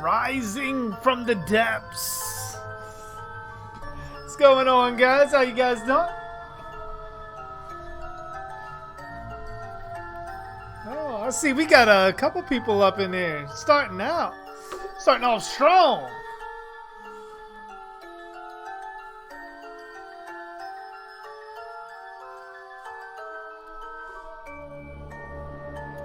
rising from the depths. What's going on, guys? How you guys doing? Oh, I see we got a couple people up in there. Starting off strong.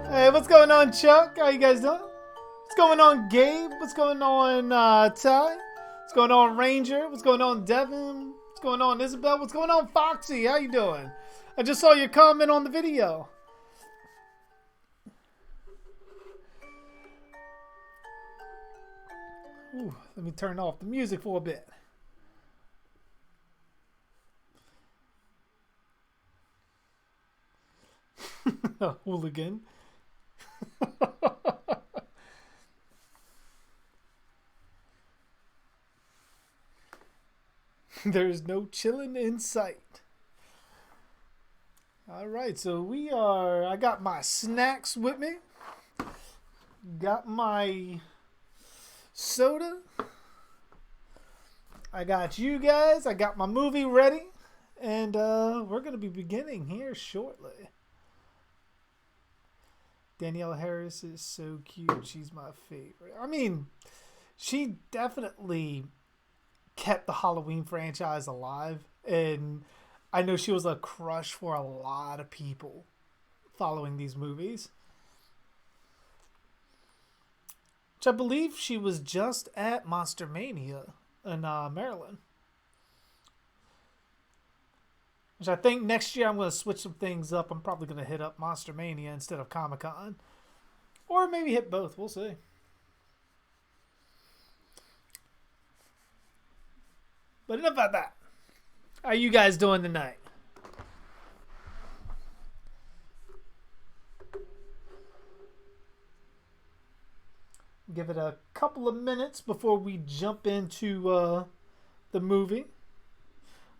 Hey, what's going on, Chuck? How you guys doing? What's going on, Gabe? What's going on, Ty? What's going on, Ranger? What's going on, Devin? What's going on, Isabel? What's going on, Foxy? How you doing? I just saw your comment on the video. Ooh, let me turn off the music for a bit. Hooligan. There's no chilling in sight. All right, so I got my snacks with me. Got my soda. I got you guys. I got my movie ready. And we're going to be beginning here shortly. Danielle Harris is so cute. She's my favorite. I mean, she definitely kept the Halloween franchise alive. And I know she was a crush for a lot of people following these movies. Which I believe she was just at Monster Mania in Maryland. Which I think next year I'm going to switch some things up. I'm probably going to hit up Monster Mania instead of Comic-Con. Or maybe hit both. We'll see. But enough about that. How you guys doing tonight? Give it a couple of minutes before we jump into the movie.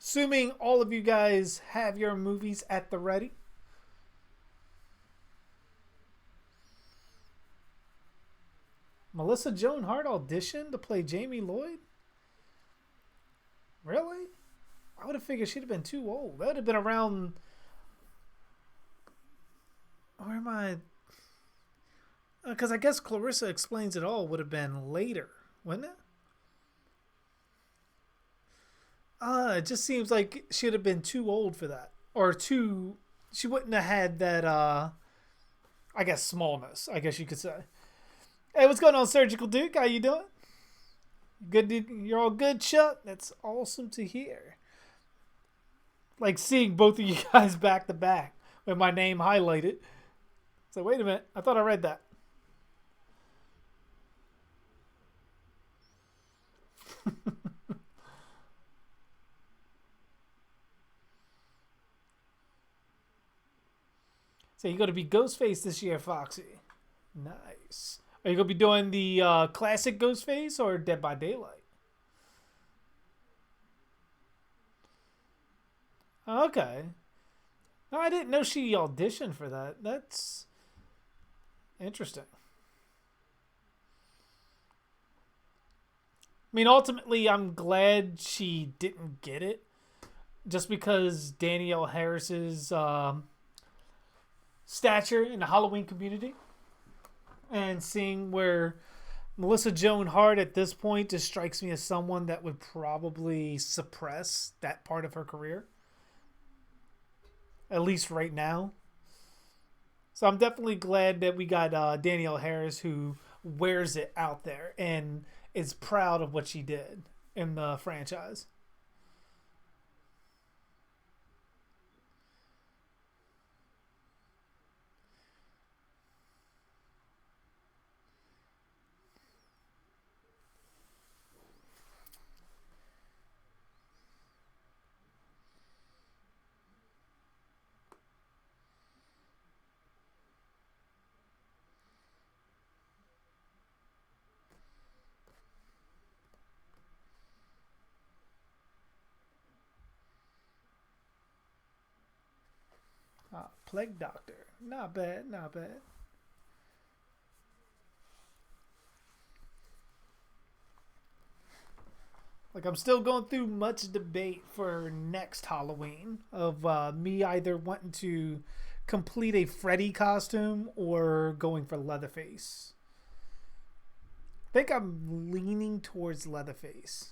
Assuming all of you guys have your movies at the ready. Melissa Joan Hart auditioned to play Jamie Lloyd? Really? I would have figured she'd have been too old. That would have been around... Where am I... Because I guess Clarissa Explains It All would have been later, wouldn't it? It just seems like she would have been too old for that. Or too... She wouldn't have had that, I guess, smallness, I guess you could say. Hey, what's going on, Surgical Duke? How you doing? Good, you're all good, Chuck? That's awesome to hear. Like seeing both of you guys back to back with my name highlighted. So wait a minute, I thought I read that. So you're going to be Ghostface this year, Foxy. Nice. Are you going to be doing the classic Ghostface or Dead by Daylight? Okay. No, I didn't know she auditioned for that. That's interesting. I mean, ultimately, I'm glad she didn't get it. Just because Danielle Harris's stature in the Halloween community. And seeing where Melissa Joan Hart at this point just strikes me as someone that would probably suppress that part of her career. At least right now. So I'm definitely glad that we got Danielle Harris who wears it out there and is proud of what she did in the franchise. Plague Doctor. Not bad, not bad. Like I'm still going through much debate for next Halloween of me either wanting to complete a Freddy costume or going for Leatherface. I think I'm leaning towards Leatherface.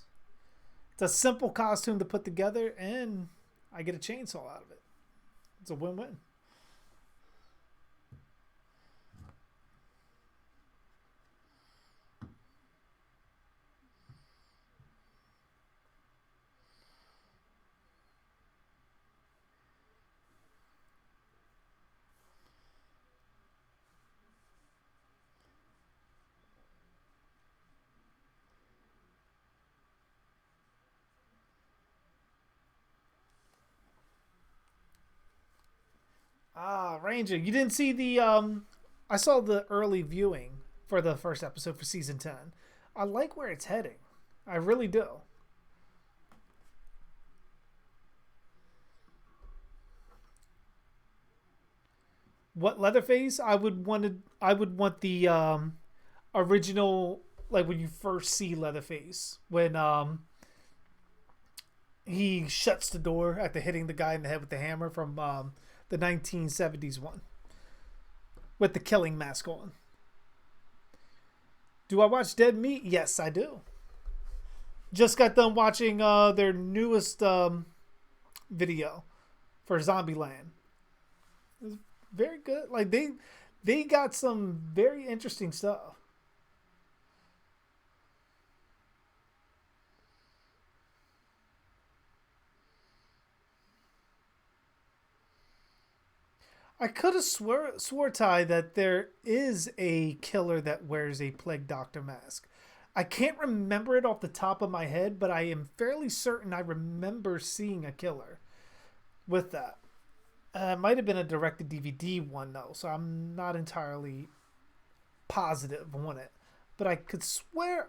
It's a simple costume to put together, and I get a chainsaw out of it. It's a win-win. Ah, Ranger, you didn't see the I saw the early viewing for the first episode for season 10. I like where it's heading. I really do. What Leatherface? I would want the original, like when you first see Leatherface when he shuts the door after hitting the guy in the head with the hammer from the 1970s one with the killing mask on. Do I watch Dead Meat? Yes, I do. Just got done watching their newest video for Zombieland. It was very good. Like they got some very interesting stuff. I could have swore Ty that there is a killer that wears a plague doctor mask. I can't remember it off the top of my head, but I am fairly certain I remember seeing a killer with that. It might have been a directed DVD one though, so I'm not entirely positive on it. But I could swear,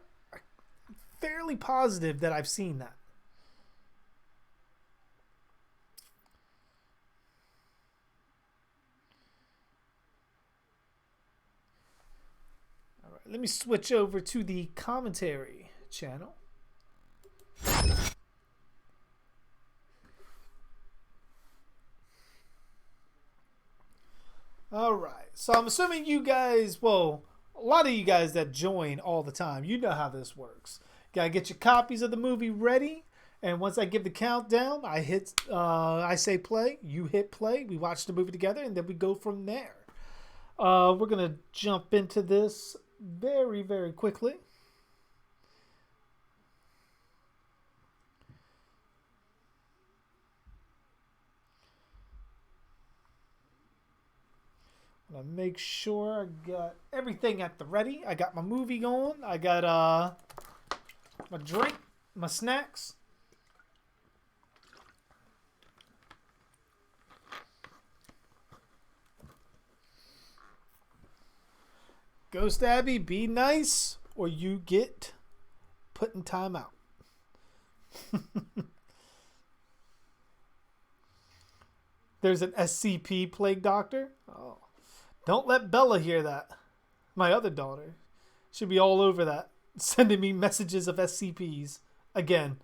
fairly positive that I've seen that. All right, let me switch over to the commentary channel. All right. So I'm assuming you guys, well, a lot of you guys that join all the time, you know how this works. Gotta get your copies of the movie ready, and once I give the countdown, I say play, you hit play, we watch the movie together, and then we go from there. We're gonna jump into this very, very quickly. I'm gonna make sure I got everything at the ready. I got my movie going. I got my drink, my snacks. Ghost Abby, be nice or you get put in timeout. There's an SCP plague doctor. Oh. Don't let Bella hear that. My other daughter. Should be all over that. Sending me messages of SCPs. Again.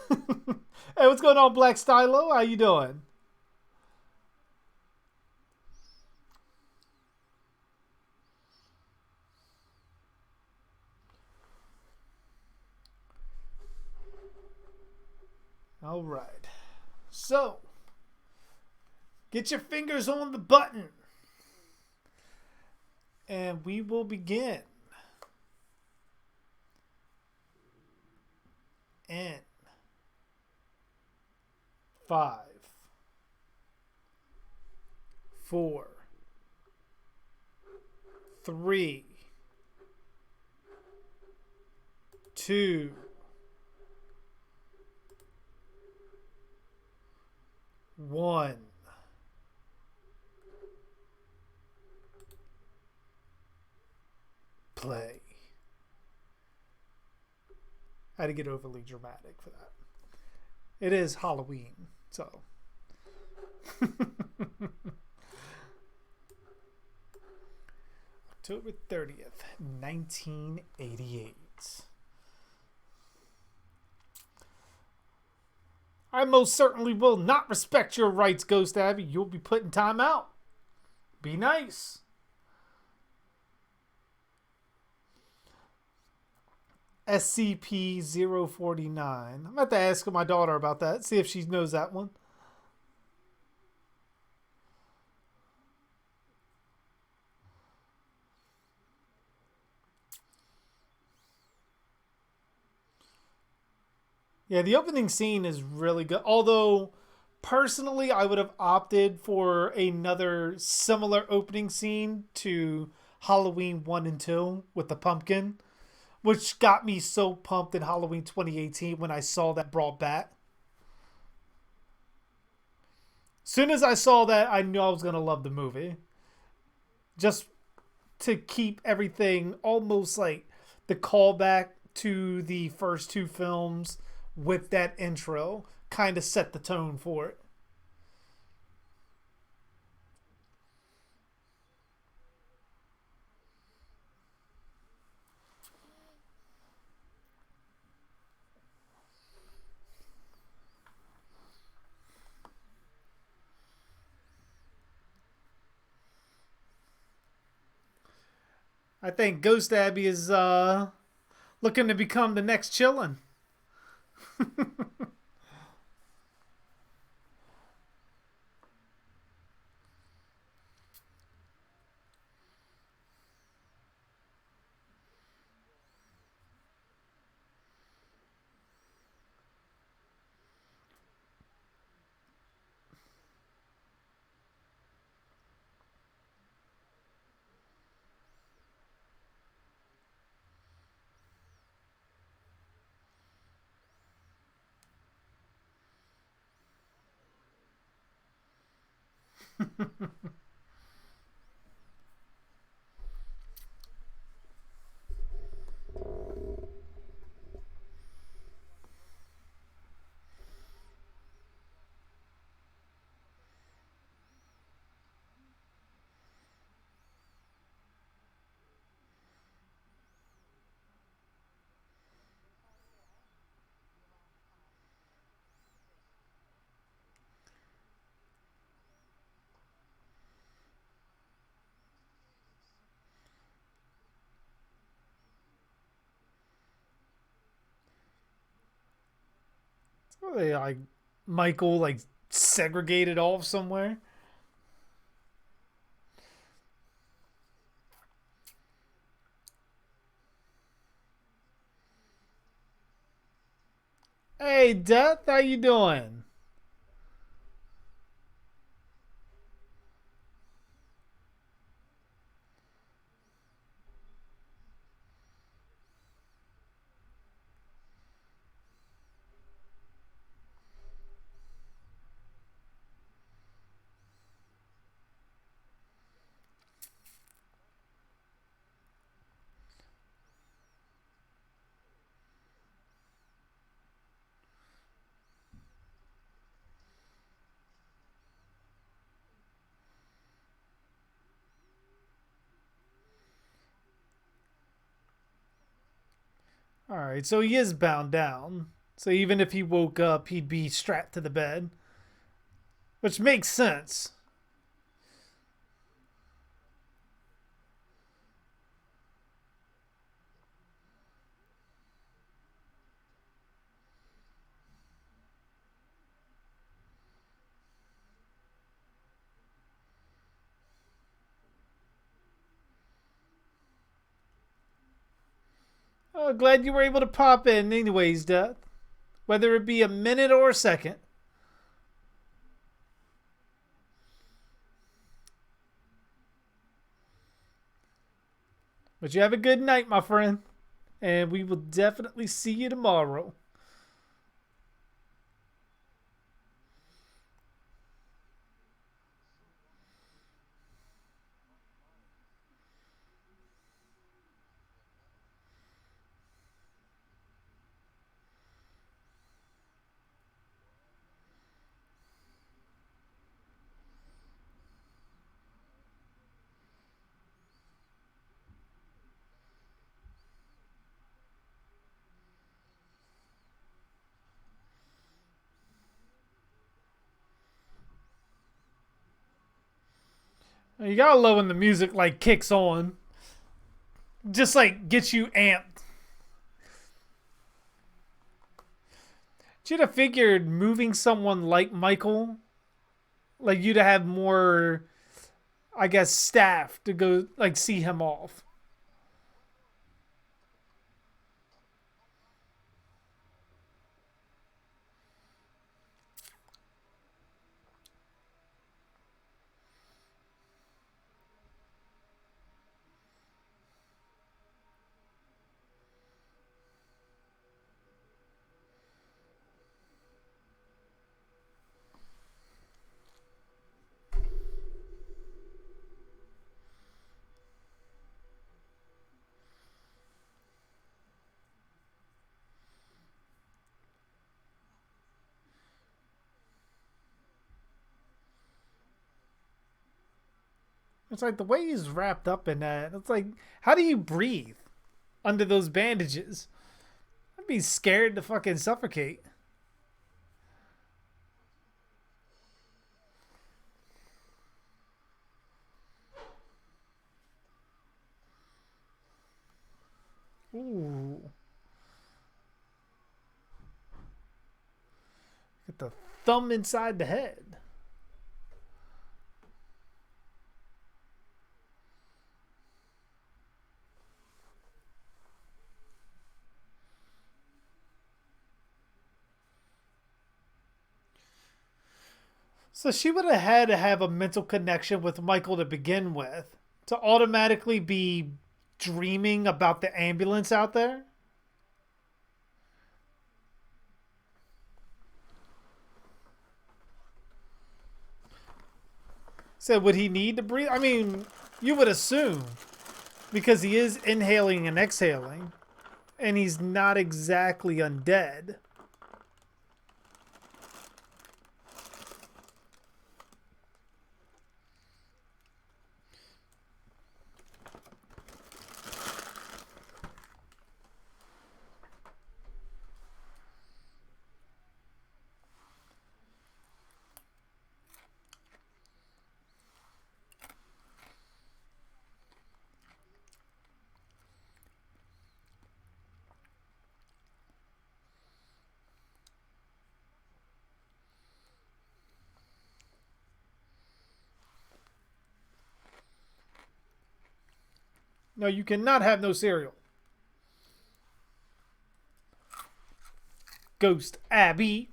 Hey, what's going on, Black Stylo? How you doing? All right. So, get your fingers on the button. And we will begin. In 5, 4, 3, 2, 1. Play. I had to get overly dramatic for that. It is Halloween, so. October 30th, 1988. I most certainly will not respect your rights, Ghost Abby. You'll be put in time out. Be nice. SCP-049. I'm about to ask my daughter about that, see if she knows that one. Yeah, the opening scene is really good. Although, personally, I would have opted for another similar opening scene to Halloween 1 and 2 with the pumpkin, which got me so pumped in Halloween 2018 when I saw that brought back. Soon as I saw that, I knew I was going to love the movie. Just to keep everything almost like the callback to the first two films with that intro kind of set the tone for it. I think Ghost Abbey is looking to become the next Chillin'. Are they like Michael like segregated off somewhere? Hey, Death, how you doing? All right, so he is bound down. So even if he woke up, he'd be strapped to the bed, which makes sense. Oh, glad you were able to pop in, anyways, Death. Whether it be a minute or a second. But you have a good night, my friend. And we will definitely see you tomorrow. You gotta love when the music like kicks on, just like gets you amped. You'd have figured moving someone like Michael, like you to have more, I guess, staff to go like see him off. It's like the way he's wrapped up in that. It's like, how do you breathe under those bandages? I'd be scared to fucking suffocate. Ooh. Get the thumb inside the head. So she would have had to have a mental connection with Michael to begin with to automatically be dreaming about the ambulance out there. So would he need to breathe? I mean, you would assume because he is inhaling and exhaling, and he's not exactly undead. No, you cannot have no cereal. Ghost Abby.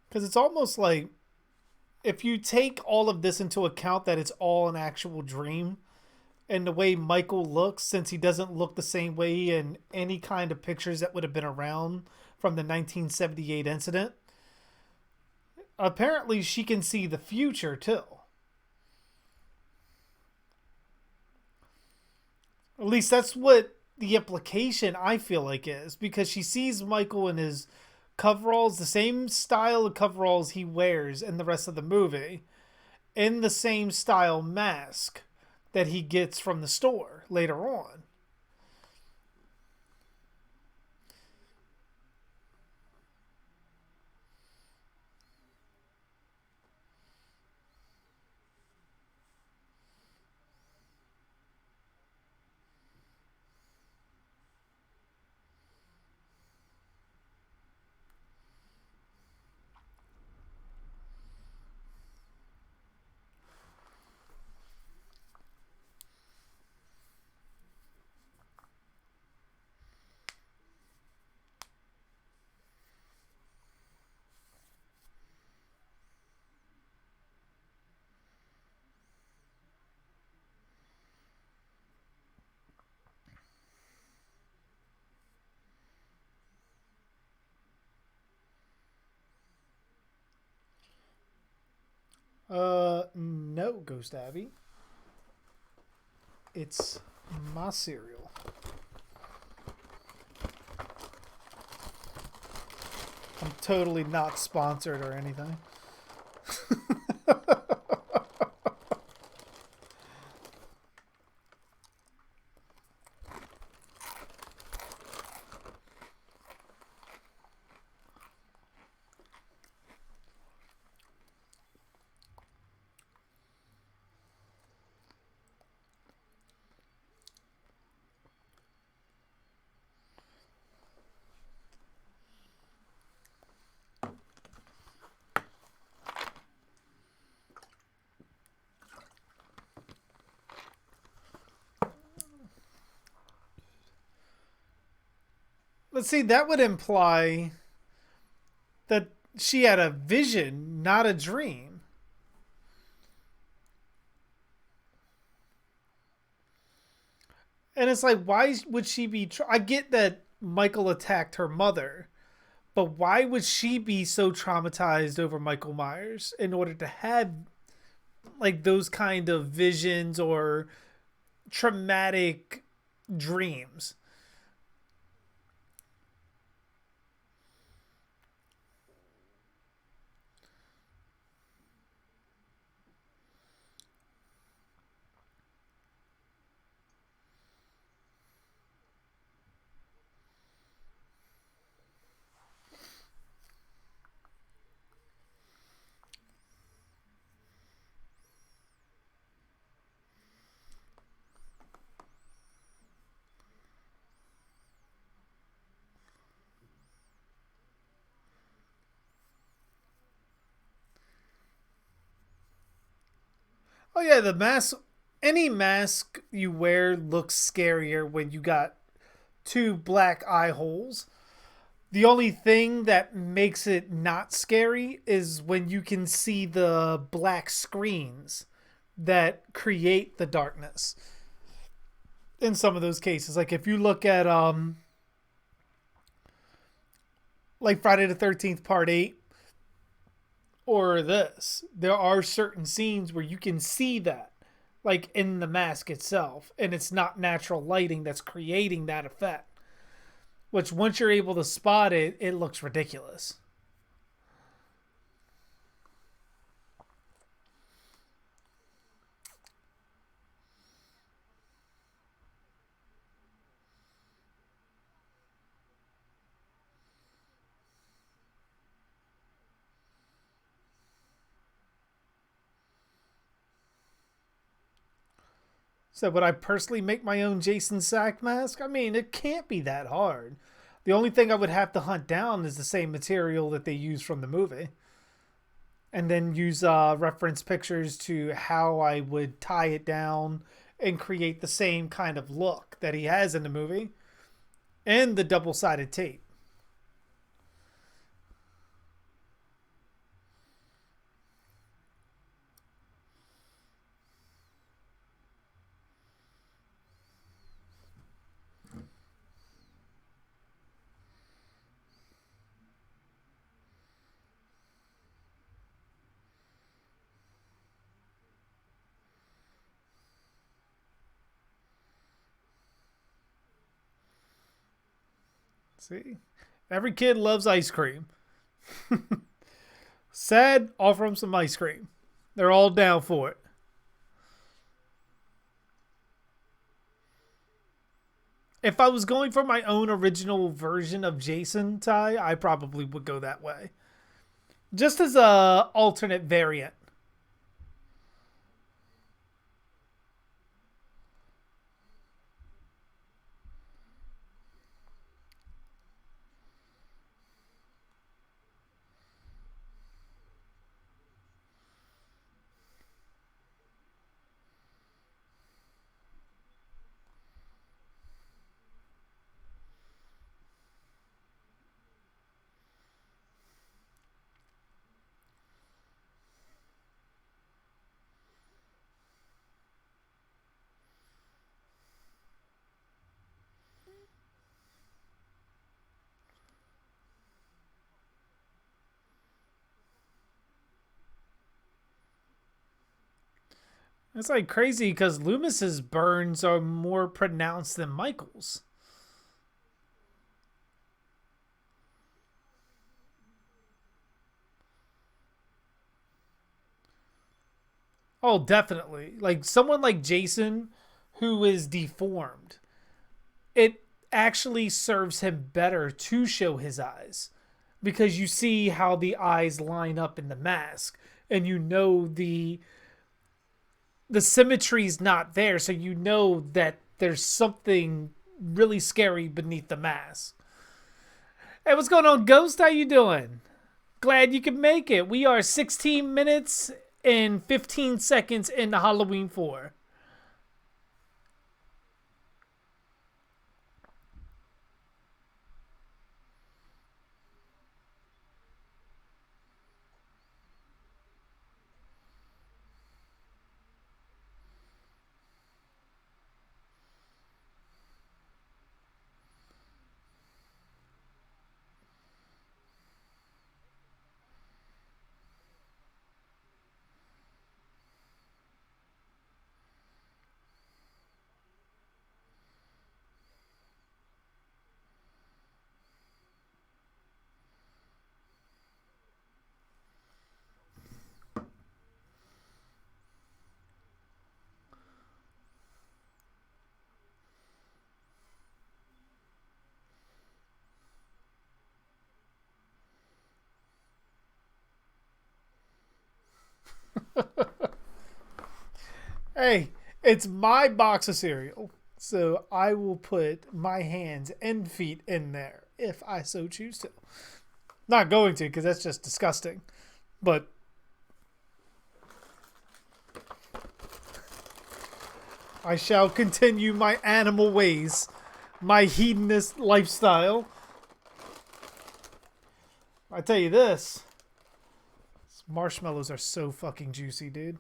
Because it's almost like if you take all of this into account that it's all an actual dream, and the way Michael looks, since he doesn't look the same way in any kind of pictures that would have been around from the 1978 incident, apparently she can see the future too. At least that's what the implication I feel like is, because she sees Michael in his coveralls, the same style of coveralls he wears in the rest of the movie, in the same style mask that he gets from the store later on. No, Ghost Abby. It's my cereal. I'm totally not sponsored or anything. Let's see, that would imply that she had a vision, not a dream. And it's like, why would she be? I get that Michael attacked her mother, but why would she be so traumatized over Michael Myers in order to have like those kind of visions or traumatic dreams? Oh yeah, the mask. Any mask you wear looks scarier when you got two black eye holes. The only thing that makes it not scary is when you can see the black screens that create the darkness. In some of those cases, like if you look at like Friday the 13th Part 8 or this, there are certain scenes where you can see that like in the mask itself and it's not natural lighting that's creating that effect, which once you're able to spot it, it looks ridiculous. So would I personally make my own Jason Sack mask? I mean, it can't be that hard. The only thing I would have to hunt down is the same material that they use from the movie. And then use reference pictures to how I would tie it down and create the same kind of look that he has in the movie. And the double sided tape. See? Every kid loves ice cream. Sad, offer them some ice cream. They're all down for it. If I was going for my own original version of Jason Ty, I probably would go that way. Just as a alternate variant. It's like crazy because Loomis's burns are more pronounced than Michael's. Oh, definitely. Like someone like Jason who is deformed, it actually serves him better to show his eyes because you see how the eyes line up in the mask and you know the symmetry's not there, so you know that there's something really scary beneath the mask. Hey, what's going on, Ghost? How you doing? Glad you can make it. We are 16 minutes and 15 seconds into Halloween 4. Hey, it's my box of cereal, so I will put my hands and feet in there if I so choose to. Not going to, because that's just disgusting. But I shall continue my animal ways, my hedonist lifestyle. I tell you this, marshmallows are so fucking juicy, dude.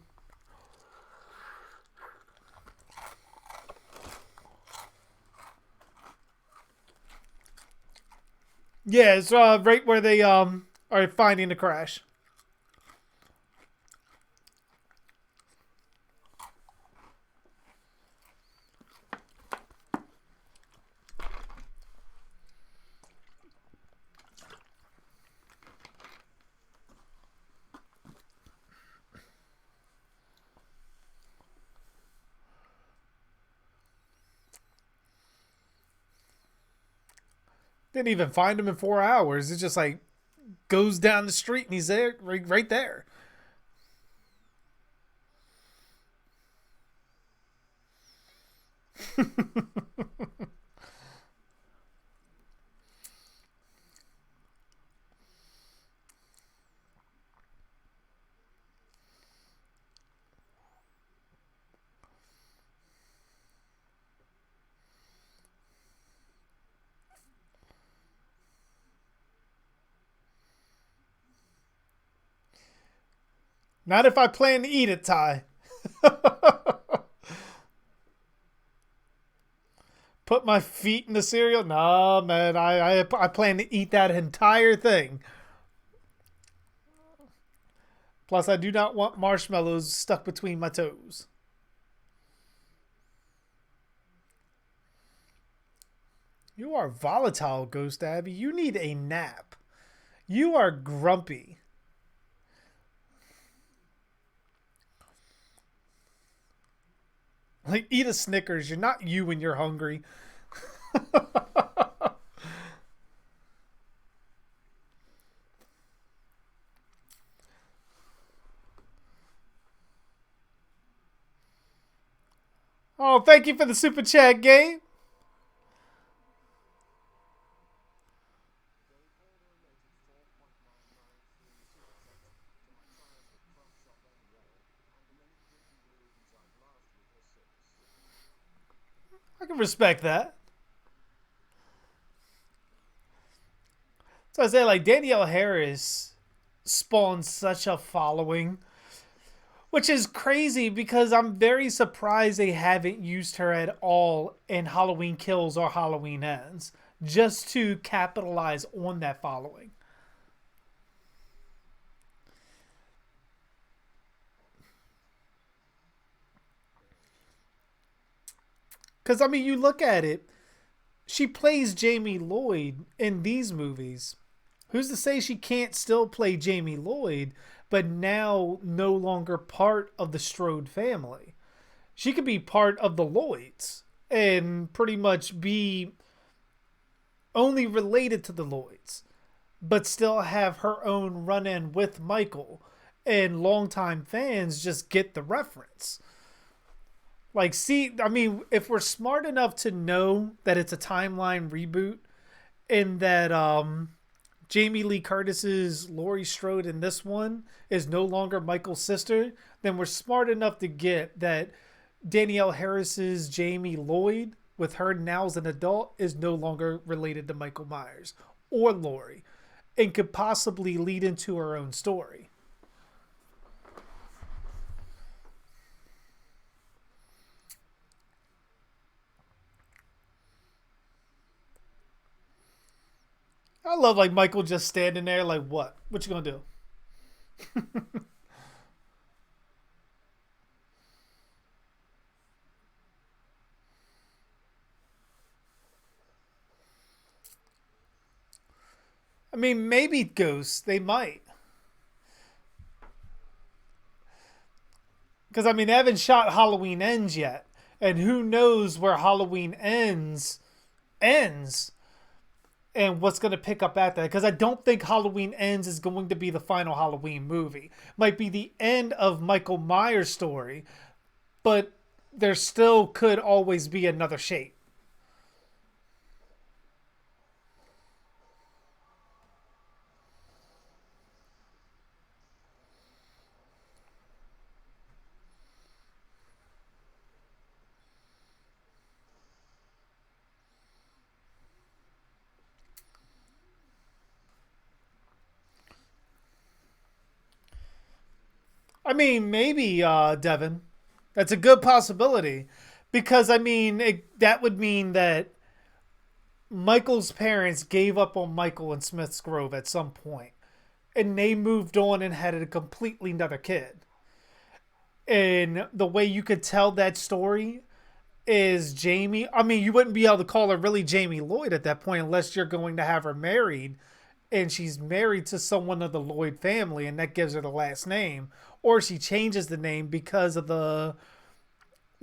Yeah, it's right where they are finding the crash. Didn't even find him in 4 hours. It's just like goes down the street and he's there, right there. Not if I plan to eat it, Ty. Put my feet in the cereal? Nah, man. I plan to eat that entire thing. Plus, I do not want marshmallows stuck between my toes. You are volatile, Ghost Abby. You need a nap. You are grumpy. Like, eat a Snickers. You're not you when you're hungry. Oh, thank you for the super chat, Gabe. I can respect that. So I say, like, Danielle Harris spawned such a following, which is crazy because I'm very surprised they haven't used her at all in Halloween Kills or Halloween Ends just to capitalize on that following. Because, I mean, you look at it, she plays Jamie Lloyd in these movies. Who's to say she can't still play Jamie Lloyd, but now no longer part of the Strode family? She could be part of the Lloyds and pretty much be only related to the Lloyds, but still have her own run in with Michael. And longtime fans just get the reference. Like, see, I mean, if we're smart enough to know that it's a timeline reboot and that Jamie Lee Curtis's Laurie Strode in this one is no longer Michael's sister, then we're smart enough to get that Danielle Harris's Jamie Lloyd, with her now as an adult, is no longer related to Michael Myers or Laurie and could possibly lead into her own story. I love like Michael just standing there like, what you gonna do? I mean, maybe ghosts, they might. Because, I mean, they haven't shot Halloween Ends yet. And who knows where Halloween ends and what's going to pick up at that. Because I don't think Halloween Ends is going to be the final Halloween movie. Might be the end of Michael Myers' story, but there still could always be another shape. I mean, maybe, Devin. That's a good possibility. Because, I mean, that would mean that Michael's parents gave up on Michael in Smith's Grove at some point, and they moved on and had a completely another kid. And the way you could tell that story is Jamie. I mean, you wouldn't be able to call her really Jamie Lloyd at that point unless you're going to have her married and she's married to someone of the Lloyd family and that gives her the last name. Or she changes the name because of the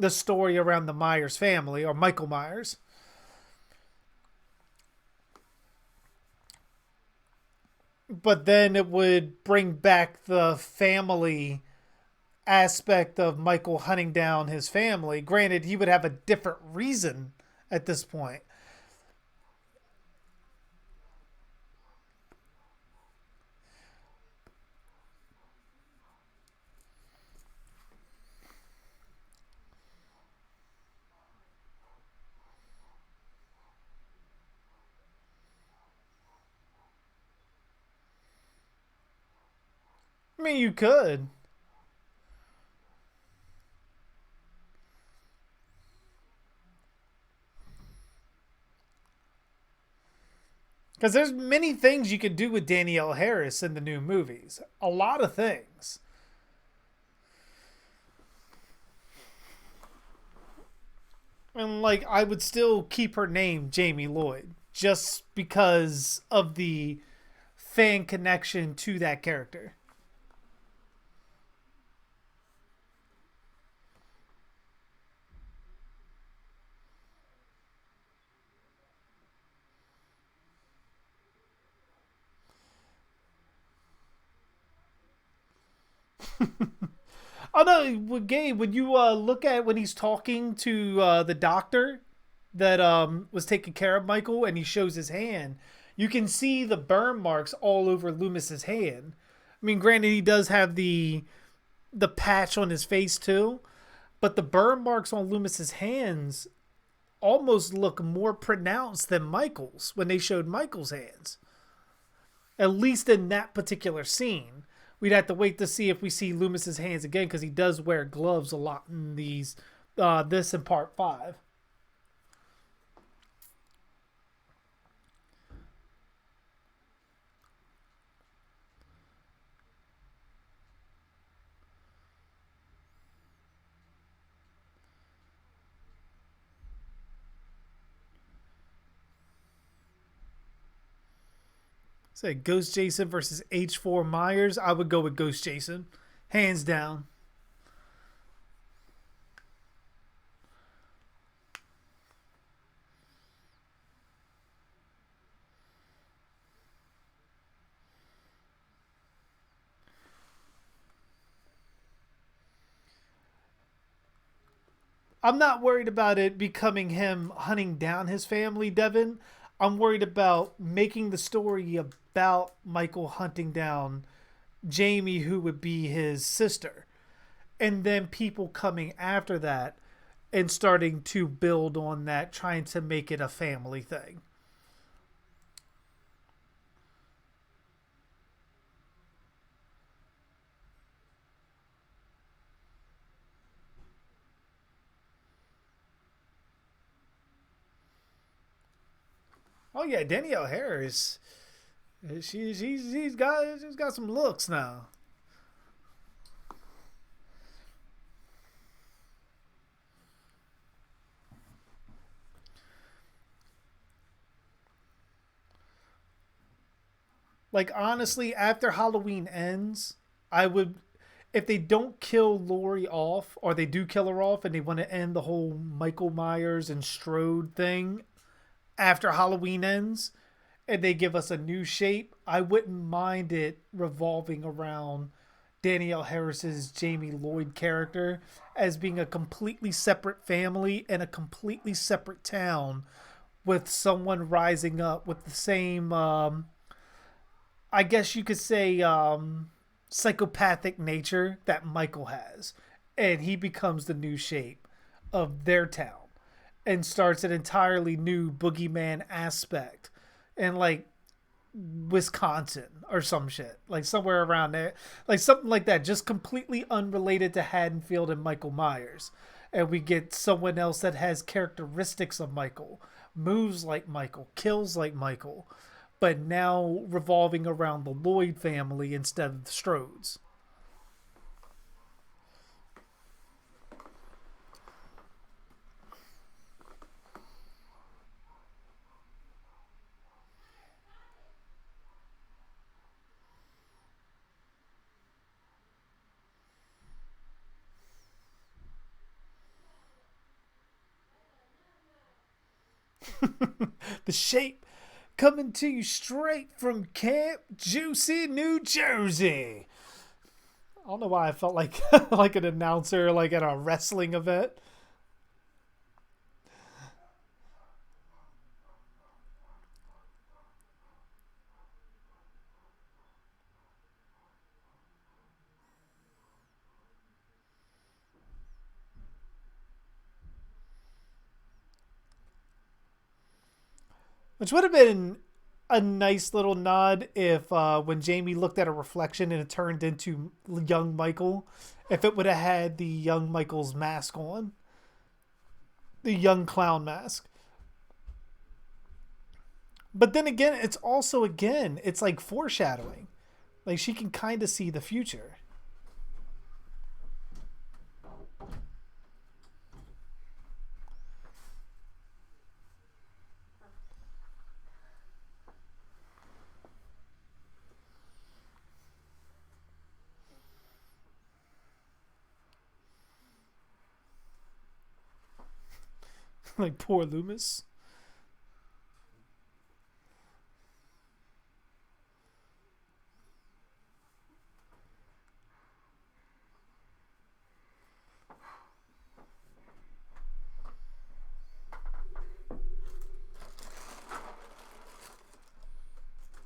story around the Myers family or Michael Myers. But then it would bring back the family aspect of Michael hunting down his family. Granted, he would have a different reason at this point. I mean, you could. Because there's many things you could do with Danielle Harris in the new movies. A lot of things. And, like, I would still keep her name Jamie Lloyd just because of the fan connection to that character. Oh no, Gabe, when you look at when he's talking to the doctor that was taking care of Michael and he shows his hand, you can see the burn marks all over Loomis's hand. I mean, granted, he does have the patch on his face too, but the burn marks on Loomis's hands almost look more pronounced than Michael's when they showed Michael's hands. At least in that particular scene. We'd have to wait to see if we see Loomis's hands again because he does wear gloves a lot in these this in part 5. Say Ghost Jason versus H4 Myers. I would go with Ghost Jason, hands down. I'm not worried about it becoming him hunting down his family, Devin. I'm worried about making the story about Michael hunting down Jamie, who would be his sister, and then people coming after that and starting to build on that, trying to make it a family thing. Oh yeah, Danielle Harris. She's got some looks now. Like honestly, after Halloween ends, I would, if they don't kill Lori off, or they do kill her off, and they want to end the whole Michael Myers and Strode thing after Halloween ends, and they give us a new shape, I wouldn't mind it revolving around Danielle Harris's Jamie Lloyd character as being a completely separate family and a completely separate town with someone rising up with the same I guess you could say psychopathic nature that Michael has, and he becomes the new shape of their town and starts an entirely new boogeyman aspect, and like Wisconsin or some shit, like somewhere around there, like something like that, just completely unrelated to Haddonfield and Michael Myers. And we get someone else that has characteristics of Michael, moves like Michael, kills like Michael, but now revolving around the Lloyd family instead of the Strodes. The shape coming to you straight from Camp Juicy, New Jersey. I don't know why I felt like like an announcer, like at a wrestling event. Which would have been a nice little nod if when Jamie looked at a reflection and it turned into young Michael, if it would have had the young Michael's mask on, the young clown mask. But then again, it's also again, it's like foreshadowing. Like she can kind of see the future. Like poor Loomis.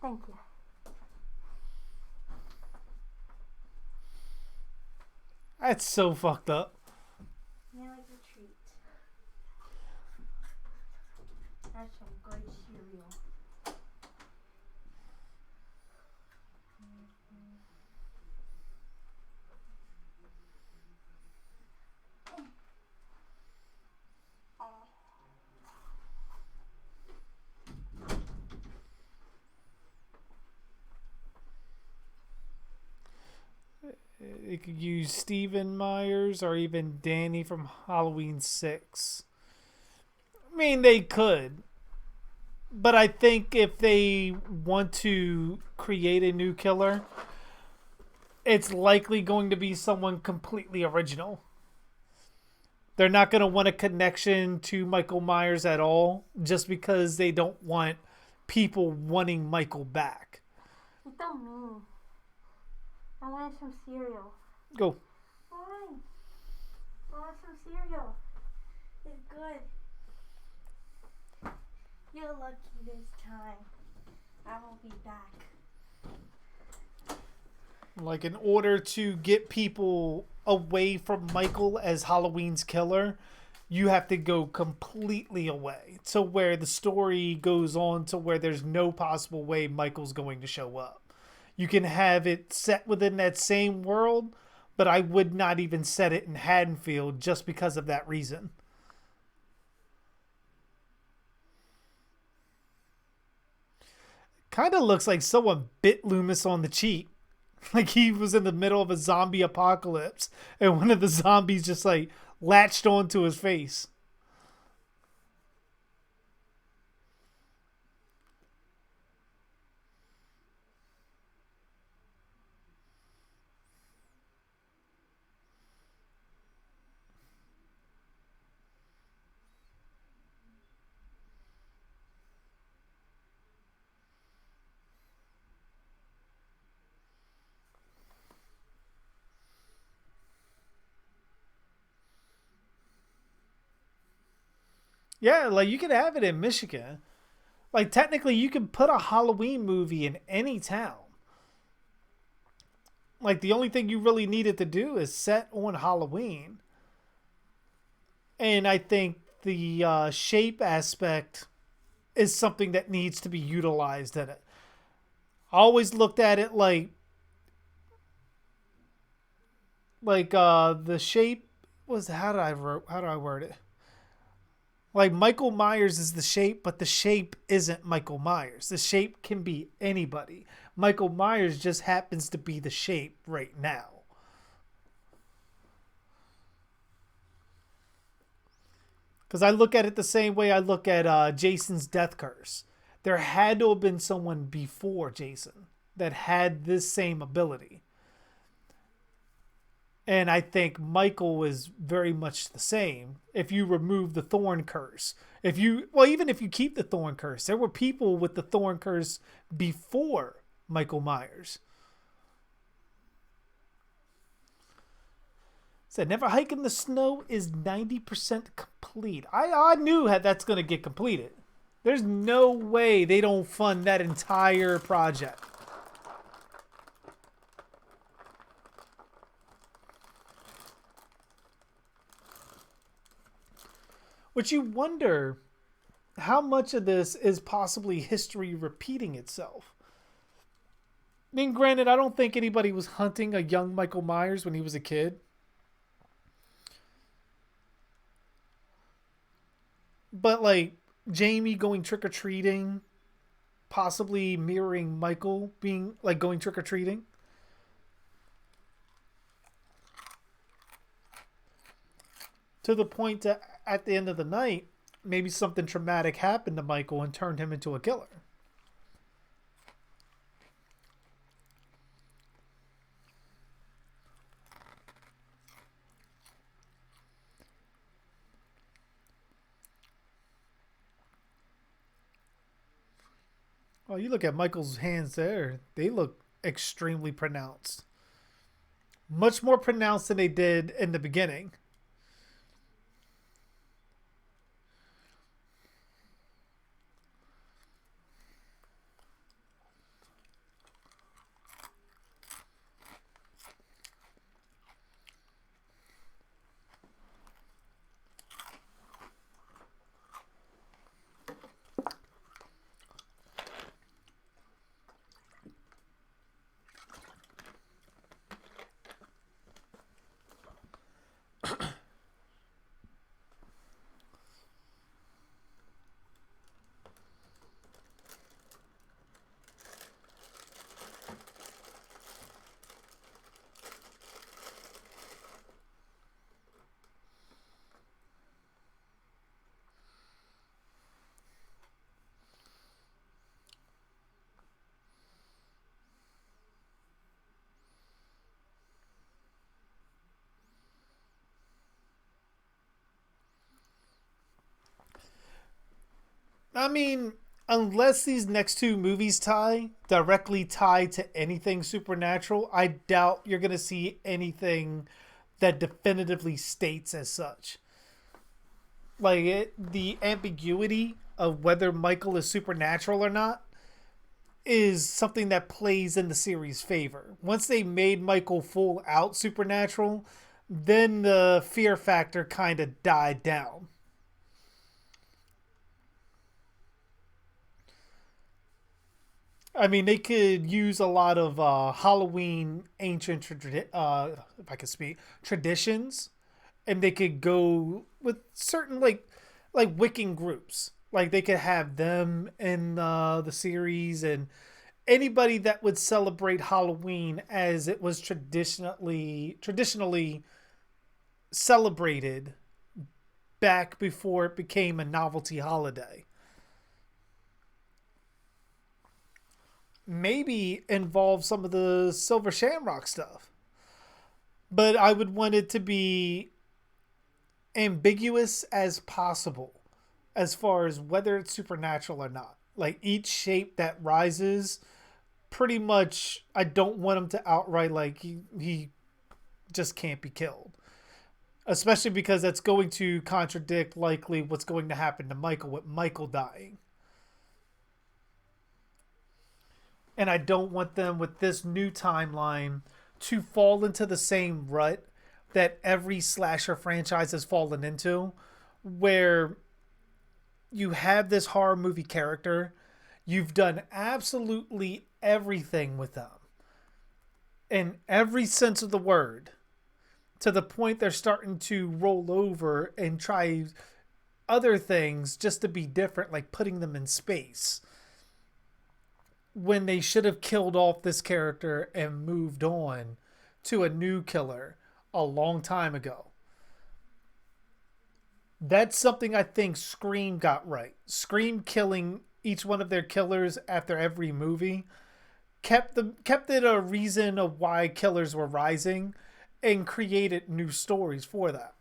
Thank you. That's so fucked up. You like a treat. That's some good cereal. It could use Steven Myers or even Danny from Halloween 6. I mean, they could. But I think if they want to create a new killer, it's likely going to be someone completely original. They're not going to want a connection to Michael Myers at all just because they don't want people wanting Michael back. You don't mean. I want some cereal. Go. Why? I want some cereal. It's good. You're lucky this time. I will be back. Like, in order to get people away from Michael as Halloween's killer, you have to go completely away to where the story goes on to where there's no possible way Michael's going to show up. You can have it set within that same world, but I would not even set it in Haddonfield just because of that reason. Kind of looks like someone bit Loomis on the cheek. Like he was in the middle of a zombie apocalypse and one of the zombies just like latched onto his face. Yeah, like you could have it in Michigan. Like technically you can put a Halloween movie in any town. Like the only thing you really needed to do is set on Halloween. And I think the shape aspect is something that needs to be utilized in it. I always looked at it like the shape was how do I word it? Like Michael Myers is the shape, but the shape isn't Michael Myers. The shape can be anybody. Michael Myers just happens to be the shape right now. Because I look at it the same way I look at Jason's death curse. There had to have been someone before Jason that had this same ability. And I think Michael is very much the same if you remove the thorn curse. Even if you keep the thorn curse, there were people with the thorn curse before Michael Myers. Said Never Hike in the Snow is 90% complete. I knew that's going to get completed. There's no way they don't fund that entire project. Which you wonder how much of this is possibly history repeating itself. I mean, granted, I don't think anybody was hunting a young Michael Myers when he was a kid. But, like, Jamie going trick-or-treating, possibly mirroring Michael being, like, going trick-or-treating. To the point that at the end of the night, maybe something traumatic happened to Michael and turned him into a killer. Well, you look at Michael's hands there, they look extremely pronounced. Much more pronounced than they did in the beginning. I mean, unless these next two movies directly tie to anything supernatural, I doubt you're going to see anything that definitively states as such. The ambiguity of whether Michael is supernatural or not is something that plays in the series' favor. Once they made Michael full out supernatural, then the fear factor kind of died down. I mean, they could use a lot of Halloween ancient, if I could speak, traditions, and they could go with certain like Wiccan groups. Like they could have them in the series, and anybody that would celebrate Halloween as it was traditionally celebrated back before it became a novelty holiday. Maybe involve some of the Silver Shamrock stuff. But I would want it to be ambiguous as possible as far as whether it's supernatural or not. Like each shape that rises, pretty much, I don't want him to outright like he just can't be killed. Especially because that's going to contradict likely what's going to happen to Michael with Michael dying. And I don't want them with this new timeline to fall into the same rut that every slasher franchise has fallen into, where you have this horror movie character, you've done absolutely everything with them in every sense of the word, to the point they're starting to roll over and try other things just to be different, like putting them in space, when they should have killed off this character and moved on to a new killer a long time ago. That's something I think Scream got right. Scream killing each one of their killers after every movie kept it a reason of why killers were rising and created new stories for that.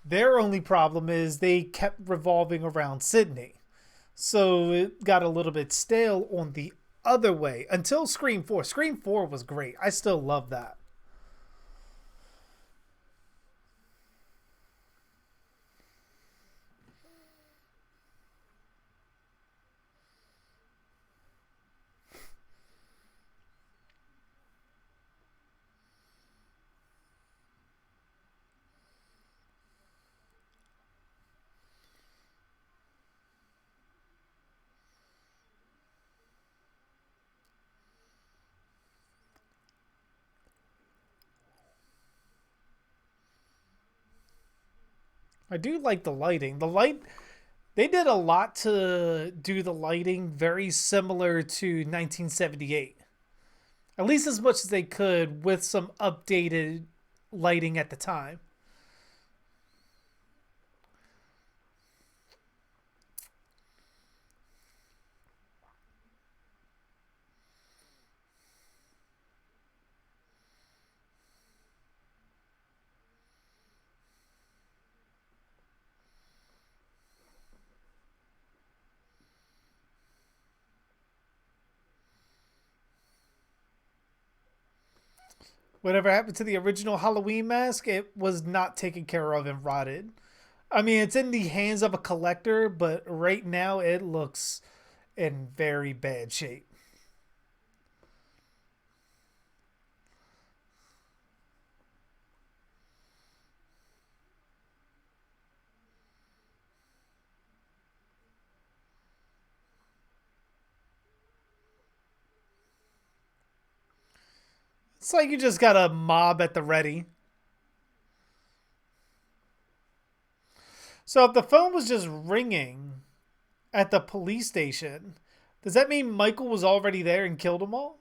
Their only problem is they kept revolving around Sydney. So it got a little bit stale on the other way until Scream 4. Scream 4 was great. I still love that. I do like the lighting. They did a lot to do the lighting very similar to 1978. At least as much as they could with some updated lighting at the time. Whatever happened to the original Halloween mask, it was not taken care of and rotted. I mean, it's in the hands of a collector, but right now it looks in very bad shape. It's like you just got a mob at the ready. So if the phone was just ringing at the police station, does that mean Michael was already there and killed them all?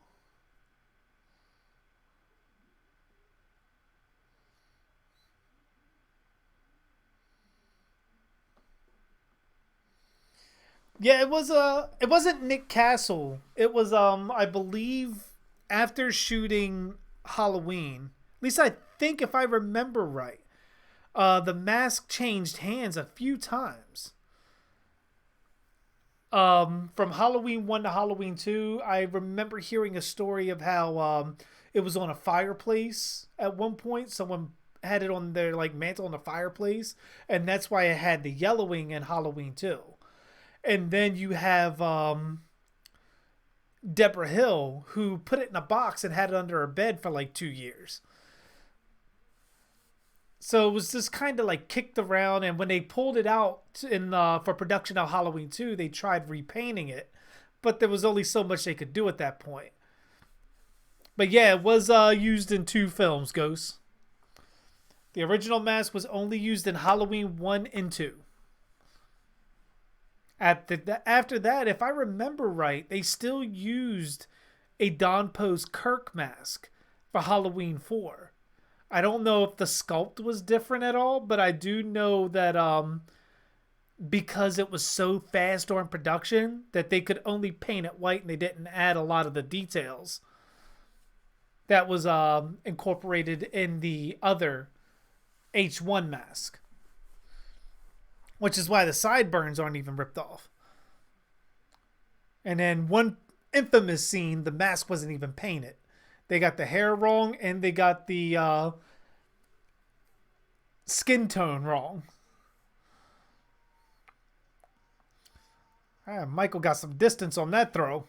Yeah, it wasn't Nick Castle. It was I believe after shooting Halloween. At least I think if I remember right. The mask changed hands a few times. From Halloween 1 to Halloween 2, I remember hearing a story of how it was on a fireplace at one point. Someone had it on their like mantle on the fireplace, and that's why it had the yellowing in Halloween 2. And then you have Deborah Hill, who put it in a box and had it under her bed for like 2 years. So it was just kind of like kicked around, and when they pulled it out in for production of Halloween 2, they tried repainting it, but there was only so much they could do at that point. But yeah, it was used in two films, Ghost. The original mask was only used in Halloween 1 and 2. After that, if I remember right, they still used a Don Post Kirk mask for Halloween 4. I don't know if the sculpt was different at all, but I do know that because it was so fast during production that they could only paint it white and they didn't add a lot of the details that was incorporated in the other H1 mask, which is why the sideburns aren't even ripped off. And then one infamous scene, the mask wasn't even painted. They got the hair wrong and they got the skin tone wrong. Michael got some distance on that throw.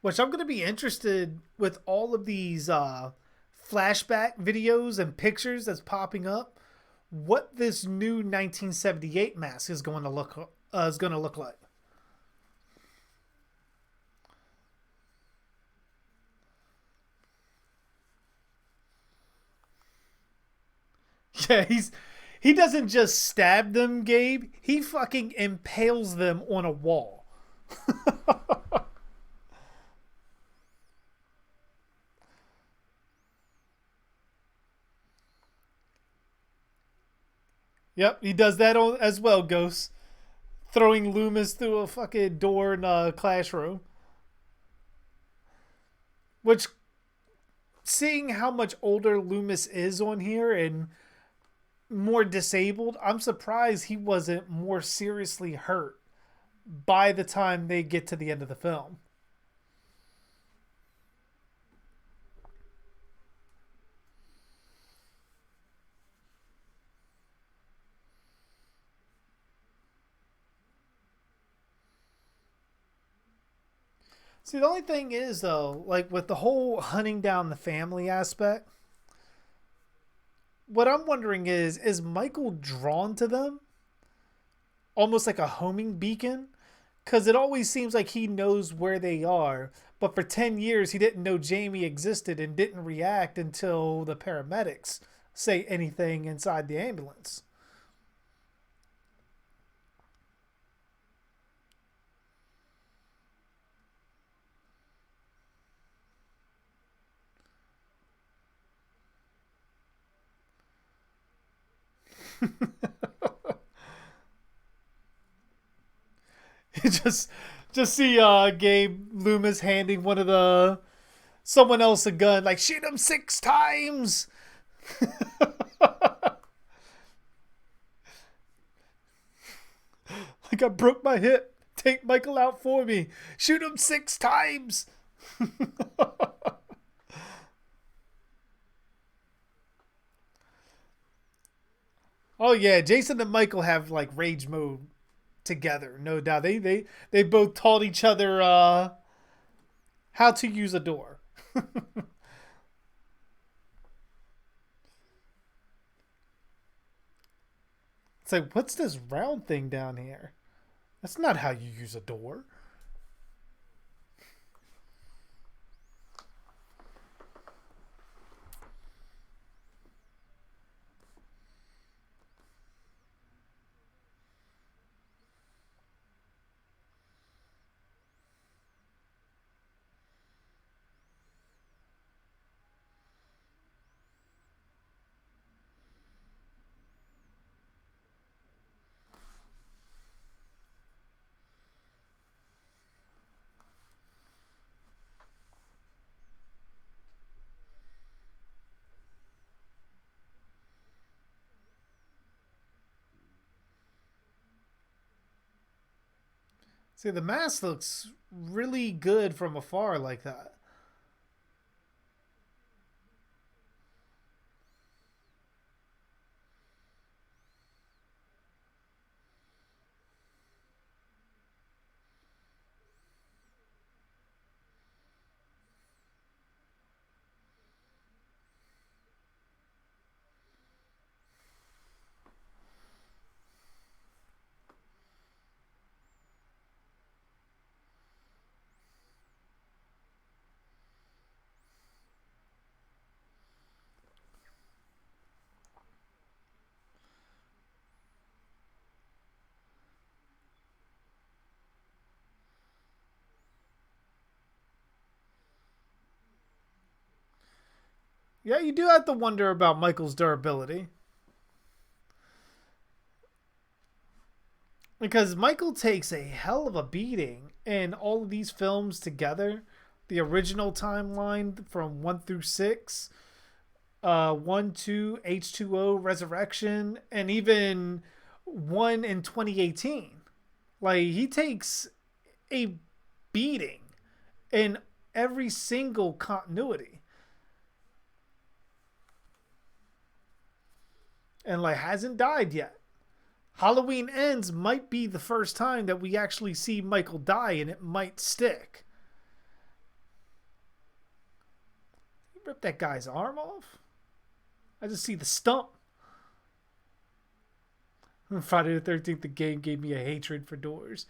Which I'm going to be interested with all of these flashback videos and pictures that's popping up. What this new 1978 mask is going to look like. Yeah, he doesn't just stab them, Gabe. He fucking impales them on a wall. Yep, he does that as well, Ghost. Throwing Loomis through a fucking door in a classroom. Which, seeing how much older Loomis is on here and more disabled, I'm surprised he wasn't more seriously hurt by the time they get to the end of the film. See, the only thing is, though, like with the whole hunting down the family aspect, what I'm wondering is Michael drawn to them? Almost like a homing beacon? Because it always seems like he knows where they are, but for 10 years he didn't know Jamie existed and didn't react until the paramedics say anything inside the ambulance. just just see Gabe Loomis handing one of the someone else a gun, like shoot him 6 times. Like I broke my hip. Take Michael out for me. Shoot him 6 times. Oh yeah, Jason and Michael have like rage mode together, no doubt. They both taught each other how to use a door. It's like, what's this round thing down here? That's not how you use a door. See, the mask looks really good from afar like that. Yeah, you do have to wonder about Michael's durability. Because Michael takes a hell of a beating in all of these films together. The original timeline from 1 through 6, 1, 2, H2O, Resurrection, and even 1 in 2018. Like, he takes a beating in every single continuity. And, like, hasn't died yet. Halloween Ends might be the first time that we actually see Michael die, and it might stick. He ripped that guy's arm off? I just see the stump. Friday the 13th, the game gave me a hatred for doors.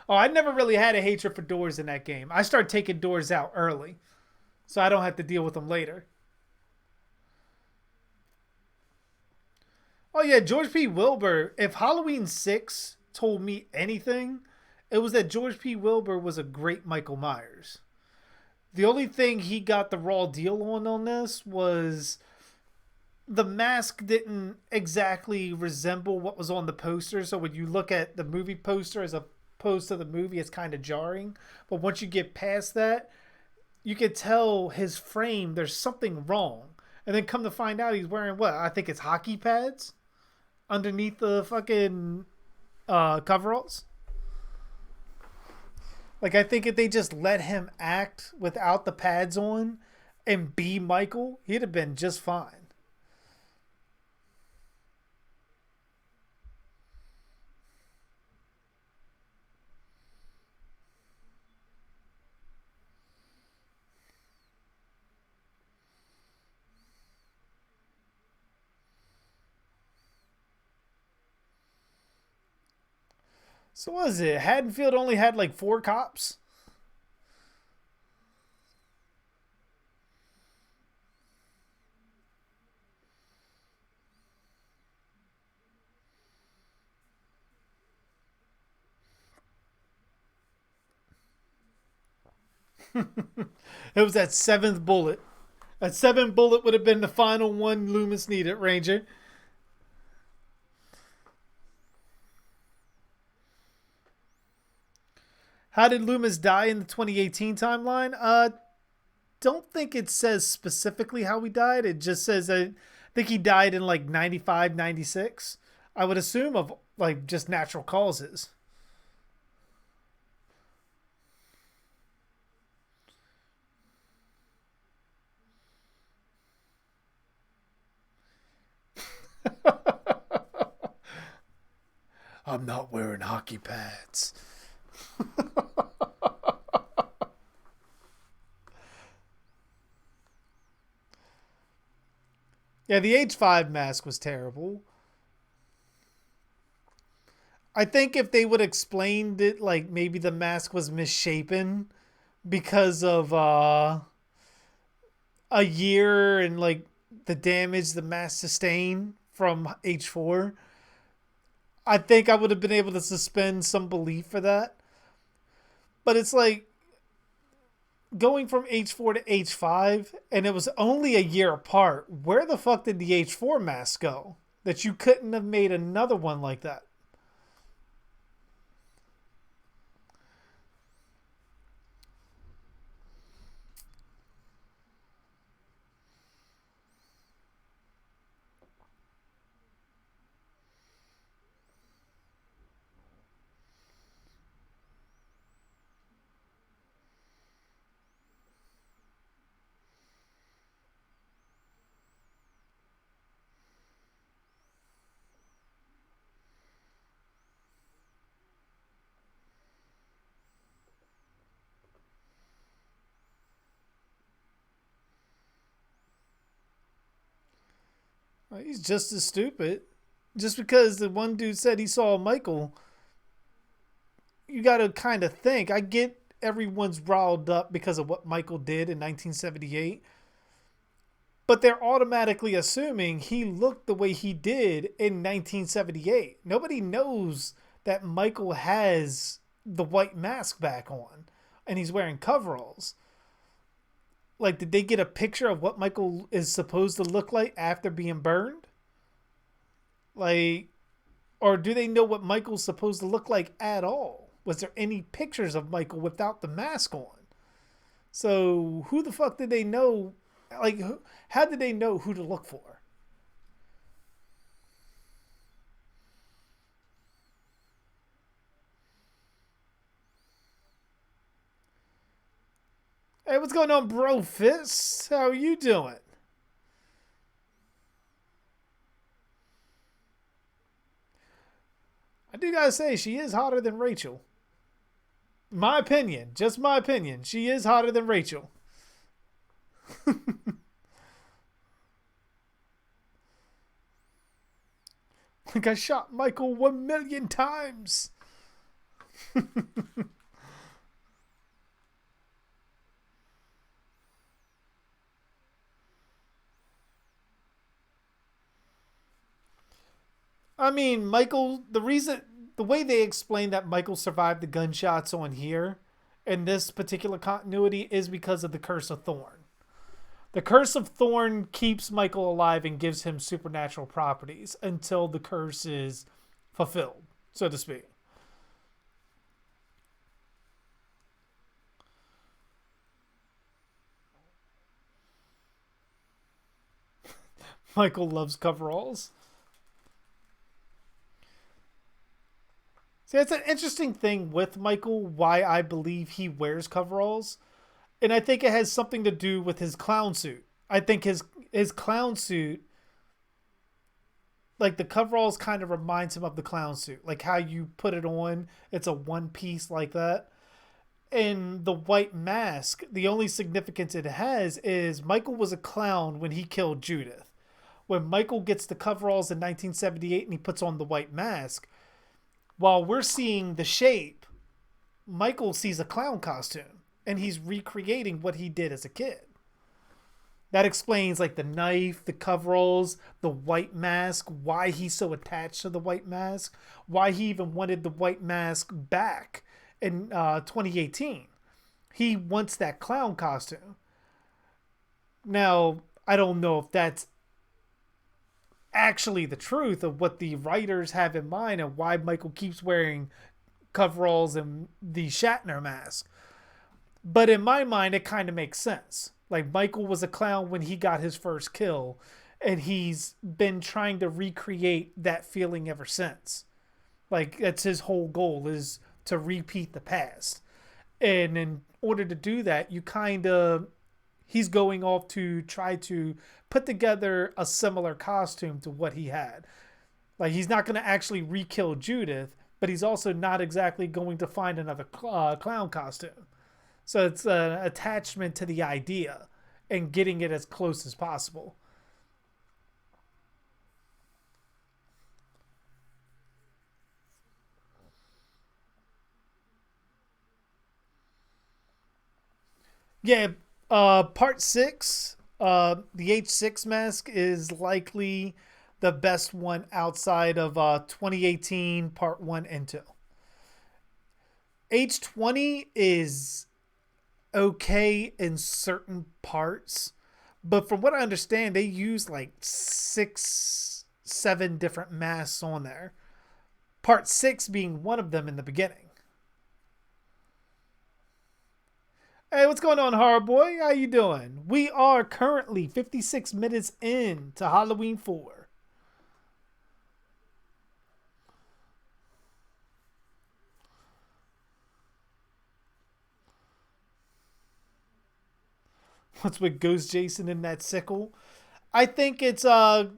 Oh, I never really had a hatred for doors in that game. I started taking doors out early, so I don't have to deal with them later. Oh, yeah, George P. Wilbur. If Halloween 6 told me anything, it was that George P. Wilbur was a great Michael Myers. The only thing he got the raw deal on this was the mask didn't exactly resemble what was on the poster. So when you look at the movie poster as opposed to the movie, it's kind of jarring. But once you get past that, you can tell his frame, there's something wrong. And then come to find out he's wearing what? I think it's hockey pads underneath the fucking coveralls. Like, I think if they just let him act without the pads on and be Michael, he'd have been just fine. So what is it? Haddonfield only had like 4 cops? It was that 7th bullet. That 7th bullet would have been the final one Loomis needed, Ranger. How did Loomis die in the 2018 timeline? Don't think it says specifically how he died. It just says that I think he died in like 95, 96. I would assume of like just natural causes. I'm not wearing hockey pads. Yeah, the H5 mask was terrible. I think if they would have explained it, like maybe the mask was misshapen because of a year and like the damage the mask sustained from H4, I think I would have been able to suspend some belief for that. But it's like going from H4 to H5, and it was only a year apart. Where the fuck did the H4 mask go? That you couldn't have made another one like that. He's just as stupid. Just because the one dude said he saw Michael, you got to kind of think. I get everyone's riled up because of what Michael did in 1978, but they're automatically assuming he looked the way he did in 1978. Nobody knows that Michael has the white mask back on and he's wearing coveralls. Like, did they get a picture of what Michael is supposed to look like after being burned? Like, or do they know what Michael's supposed to look like at all? Was there any pictures of Michael without the mask on? So who the fuck did they know? Like, how did they know who to look for? Hey, what's going on, bro? Fist? How are you doing? I do gotta say, she is hotter than Rachel. My opinion, just my opinion. She is hotter than Rachel. Like, I shot Michael 1 million times. I mean, the way they explain that Michael survived the gunshots on here in this particular continuity is because of the Curse of Thorn. The Curse of Thorn keeps Michael alive and gives him supernatural properties until the curse is fulfilled, so to speak. Michael loves coveralls. See, that's an interesting thing with Michael, why I believe he wears coveralls. And I think it has something to do with his clown suit. I think his clown suit, like the coveralls kind of reminds him of the clown suit. Like how you put it on, it's a one piece like that. And the white mask, the only significance it has is Michael was a clown when he killed Judith. When Michael gets the coveralls in 1978 and he puts on the white mask, while we're seeing the shape, Michael sees a clown costume and he's recreating what he did as a kid. That explains like the knife, the coveralls, the white mask, why he's so attached to the white mask, why he even wanted the white mask back in 2018. He wants that clown costume. Now, I don't know if that's actually the truth of what the writers have in mind and why Michael keeps wearing coveralls and the Shatner mask. But in my mind, it kind of makes sense. Like, Michael was a clown when he got his first kill, and he's been trying to recreate that feeling ever since. Like, that's his whole goal, is to repeat the past. And in order to do that, you kind of, he's going off to try to put together a similar costume to what he had. Like, he's not going to actually re-kill Judith, but he's also not exactly going to find another clown costume. So it's an attachment to the idea and getting it as close as possible. Yeah, part six, the H6 mask is likely the best one outside of 2018 part one and two. H20 is okay in certain parts, but from what I understand, they use like six, seven different masks on there. Part six being one of them in the beginning. Hey, what's going on, horror boy? How you doing? We are currently 56 minutes in to Halloween 4. What's with Ghost Jason in that sickle? I think it's I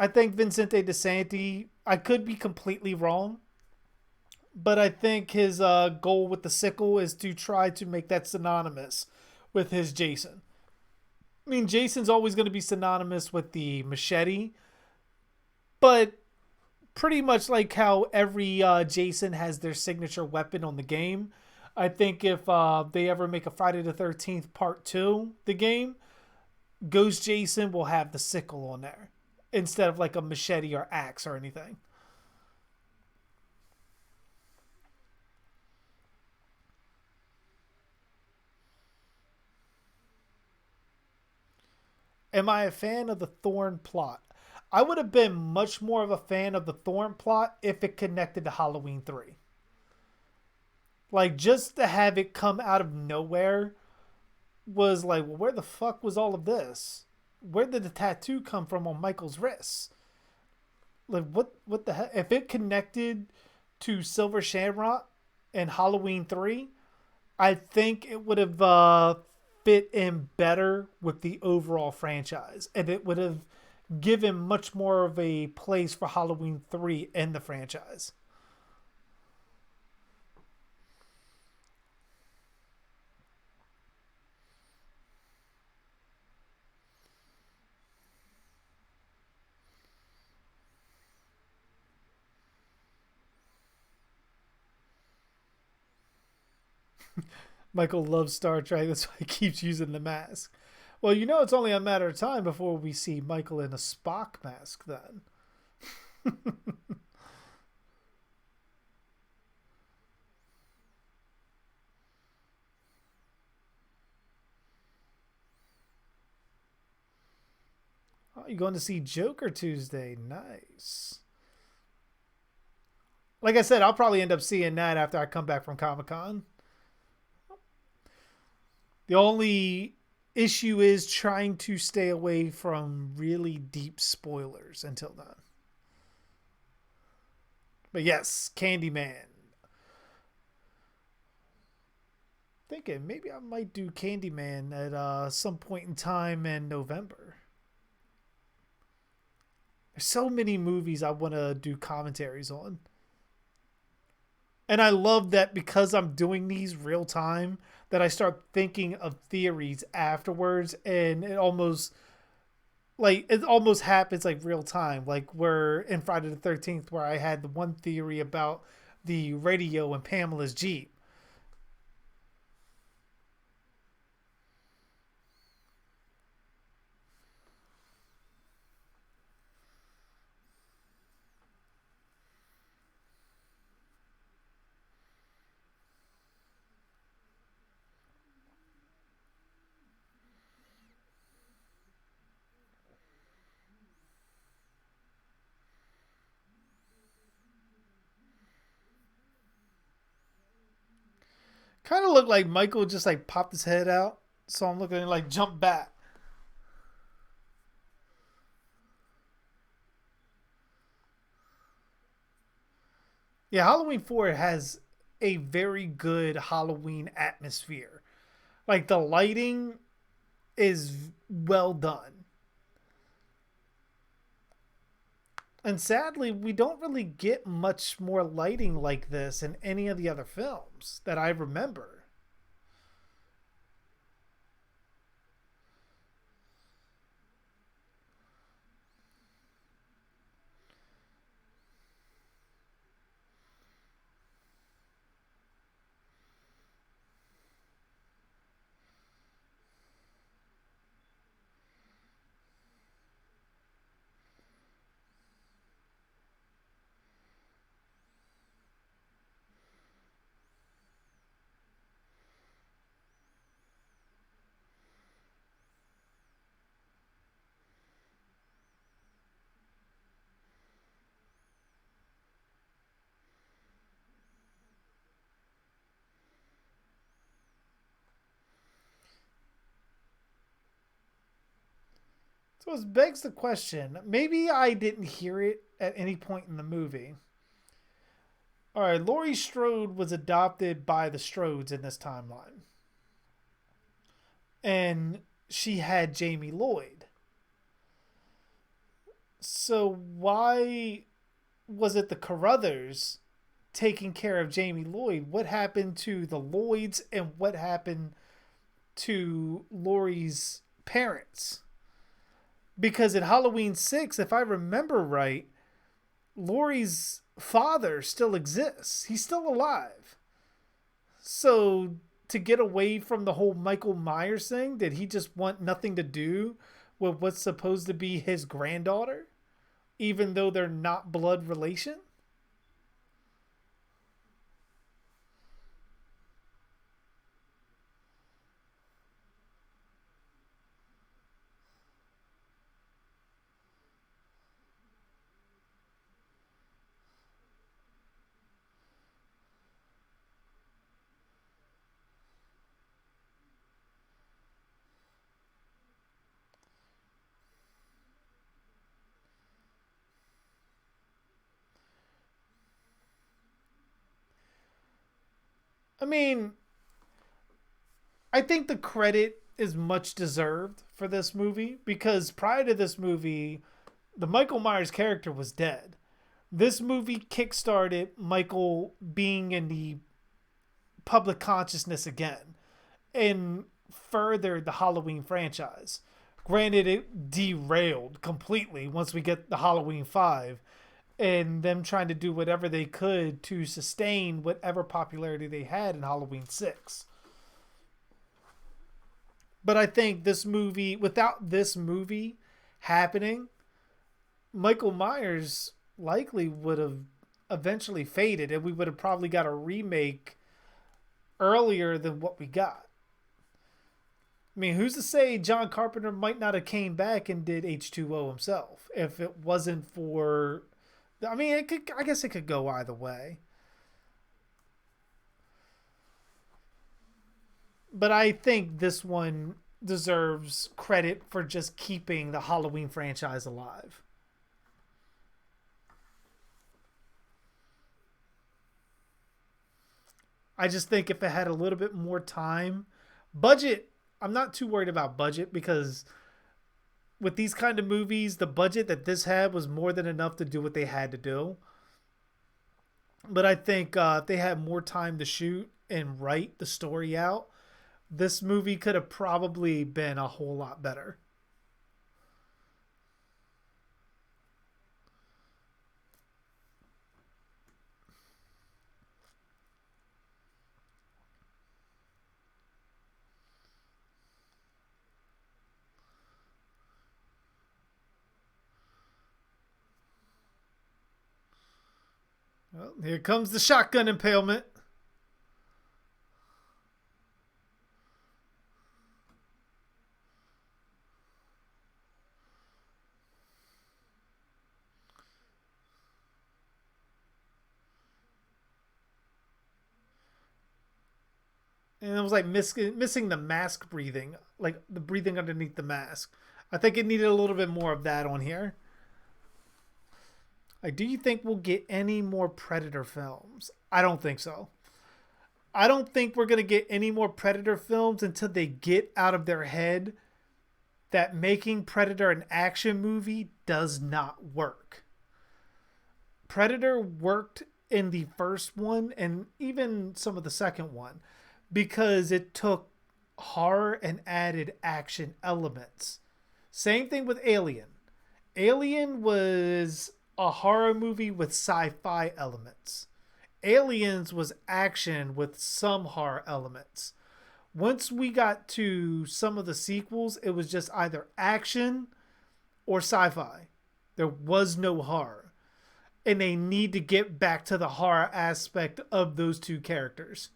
think Vincente DeSanti. I could be completely wrong, but I think his goal with the sickle is to try to make that synonymous with his Jason. I mean, Jason's always going to be synonymous with the machete, but pretty much like how every Jason has their signature weapon on the game. I think if they ever make a Friday the 13th Part 2, the game, Ghost Jason will have the sickle on there instead of like a machete or axe or anything. Am I a fan of the Thorn plot? I would have been much more of a fan of the Thorn plot if it connected to Halloween 3. Like, just to have it come out of nowhere was like, well, where the fuck was all of this? Where did the tattoo come from on Michael's wrist? Like, what the heck? If it connected to Silver Shamrock and Halloween 3, I think it would have fit in better with the overall franchise. And it would have given much more of a place for Halloween 3 in the franchise. Michael loves Star Trek. That's why he keeps using the mask. Well, you know it's only a matter of time before we see Michael in a Spock mask then. Oh, you're going to see Joker Tuesday. Nice. Like I said, I'll probably end up seeing that after I come back from Comic Con. The only issue is trying to stay away from really deep spoilers until then. But yes, Candyman. Thinking maybe I might do Candyman at some point in time in November. There's so many movies I want to do commentaries on. And I love that because I'm doing these real time that I start thinking of theories afterwards and it almost happens like real time. Like we're in Friday the 13th where I had the one theory about the radio in Pamela's Jeep. Kind of looked like Michael just like popped his head out. So I'm looking at like jump back. Yeah, Halloween 4 has a very good Halloween atmosphere. Like the lighting is well done. And sadly, we don't really get much more lighting like this in any of the other films that I remember. So it begs the question maybe I didn't hear it at any point in the movie. All right, Laurie Strode was adopted by the Strodes in this timeline. And she had Jamie Lloyd. So why was it the Carruthers taking care of Jamie Lloyd? What happened to the Lloyds and what happened to Laurie's parents. Because in Halloween 6, if I remember right, Laurie's father still exists. He's still alive. So to get away from the whole Michael Myers thing, did he just want nothing to do with what's supposed to be his granddaughter, even though they're not blood relation? I mean, I think the credit is much deserved for this movie because prior to this movie, the Michael Myers character was dead. This movie kickstarted Michael being in the public consciousness again and furthered the Halloween franchise. Granted, it derailed completely once we get the Halloween 5 and them trying to do whatever they could to sustain whatever popularity they had in Halloween 6. But I think this movie, without this movie happening, Michael Myers likely would have eventually faded and we would have probably got a remake earlier than what we got. I mean, who's to say John Carpenter might not have came back and did H2O himself if it wasn't for. I mean, it could. I guess it could go either way. But I think this one deserves credit for just keeping the Halloween franchise alive. I just think if it had a little bit more time, budget. I'm not too worried about budget because with these kind of movies, the budget that this had was more than enough to do what they had to do. But I think if they had more time to shoot and write the story out, this movie could have probably been a whole lot better. Well, here comes the shotgun impalement. And it was like missing the mask breathing, like the breathing underneath the mask. I think it needed a little bit more of that on here. Like, do you think we'll get any more Predator films? I don't think so. I don't think we're gonna get any more Predator films until they get out of their head that making Predator an action movie does not work. Predator worked in the first one and even some of the second one because it took horror and added action elements. Same thing with Alien. Alien was a horror movie with sci-fi elements. Aliens was action with some horror elements. Once we got to some of the sequels, it was just either action or sci-fi. There was no horror. And they need to get back to the horror aspect of those two characters.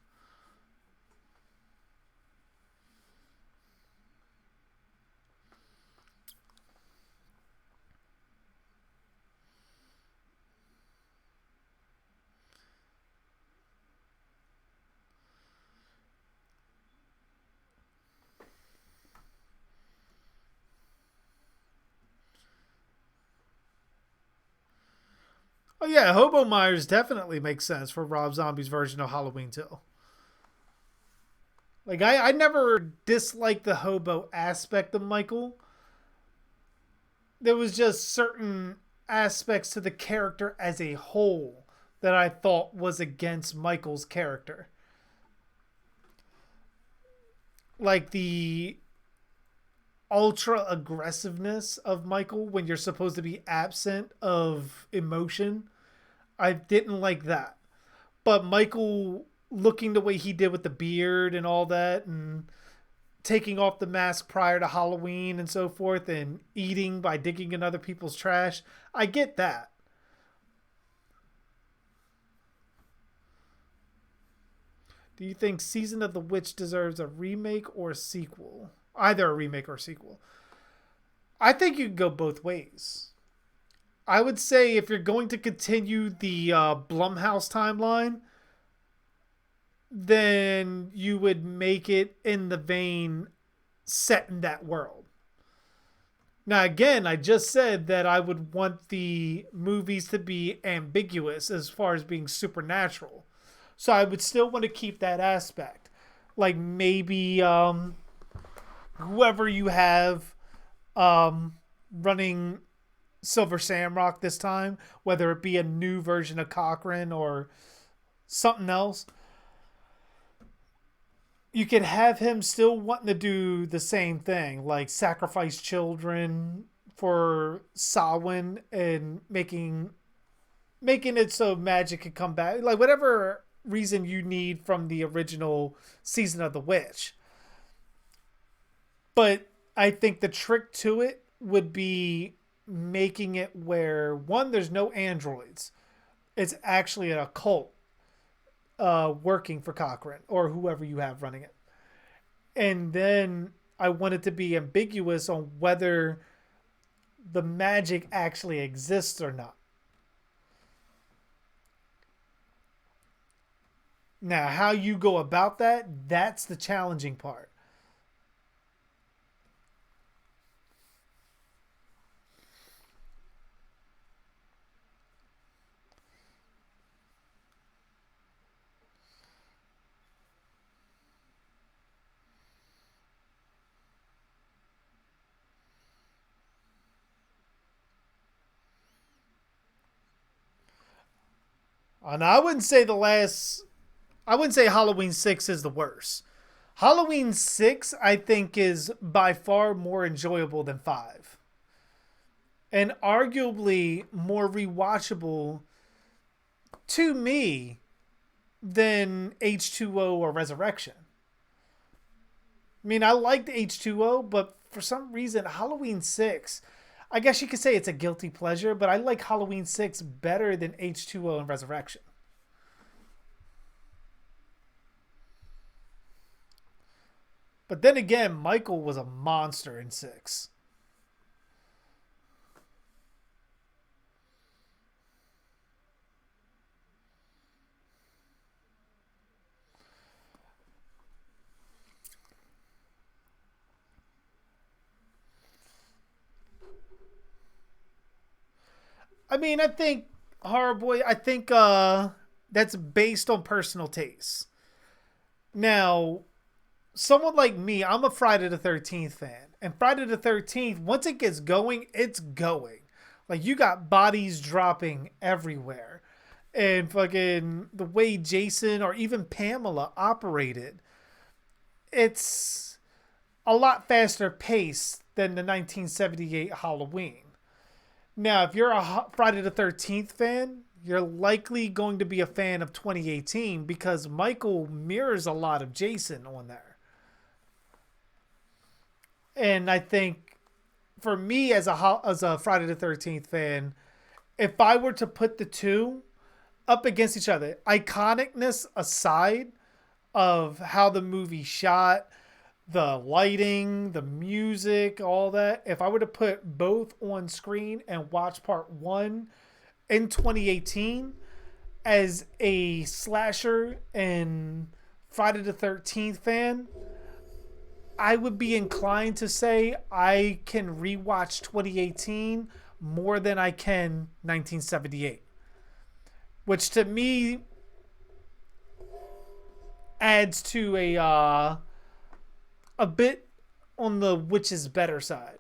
Oh yeah, Hobo Myers definitely makes sense for Rob Zombie's version of Halloween 2. Like I never disliked the hobo aspect of Michael. There was just certain aspects to the character as a whole that I thought was against Michael's character. Like the ultra aggressiveness of Michael when you're supposed to be absent of emotion. I didn't like that. But Michael looking the way he did with the beard and all that, and taking off the mask prior to Halloween and so forth, and eating by digging in other people's trash, I get that. Do you think Season of the Witch deserves a remake or a sequel? Either a remake or a sequel. I think you can go both ways. I would say if you're going to continue the Blumhouse timeline, then you would make it in the vein set in that world. Now, again, I just said that I would want the movies to be ambiguous as far as being supernatural. So I would still want to keep that aspect. Like maybe whoever you have running Silver Shamrock this time, whether it be a new version of Cochrane or something else, you could have him still wanting to do the same thing, like sacrifice children for Samhain and making it so magic can come back. Like whatever reason you need from the original Season of the Witch. But I think the trick to it would be making it where, one, there's no androids. It's actually an occult working for Cochrane or whoever you have running it. And then I want it to be ambiguous on whether the magic actually exists or not. Now, how you go about that, that's the challenging part. And I wouldn't say Halloween 6 is the worst. Halloween 6, I think, is by far more enjoyable than 5. And arguably more rewatchable to me than H2O or Resurrection. I mean, I liked H2O, but for some reason, Halloween 6, I guess you could say it's a guilty pleasure, but I like Halloween 6 better than H2O and Resurrection. But then again, Michael was a monster in 6. I mean, I think Horror Boy, I think that's based on personal taste. Now, someone like me, I'm a Friday the 13th fan. And Friday the 13th, once it gets going, it's going. Like, you got bodies dropping everywhere. And fucking the way Jason or even Pamela operated, it's a lot faster paced than the 1978 Halloween. Now, if you're a Friday the 13th fan, you're likely going to be a fan of 2018 because Michael mirrors a lot of Jason on there. And I think for me as a Friday the 13th fan, if I were to put the two up against each other, iconicness aside of how the movie shot, the lighting, the music, all that, if I were to put both on screen and watch part one in 2018 as a slasher and Friday the 13th fan, I would be inclined to say I can rewatch 2018 more than I can 1978. Which to me adds to a bit on the which is better side.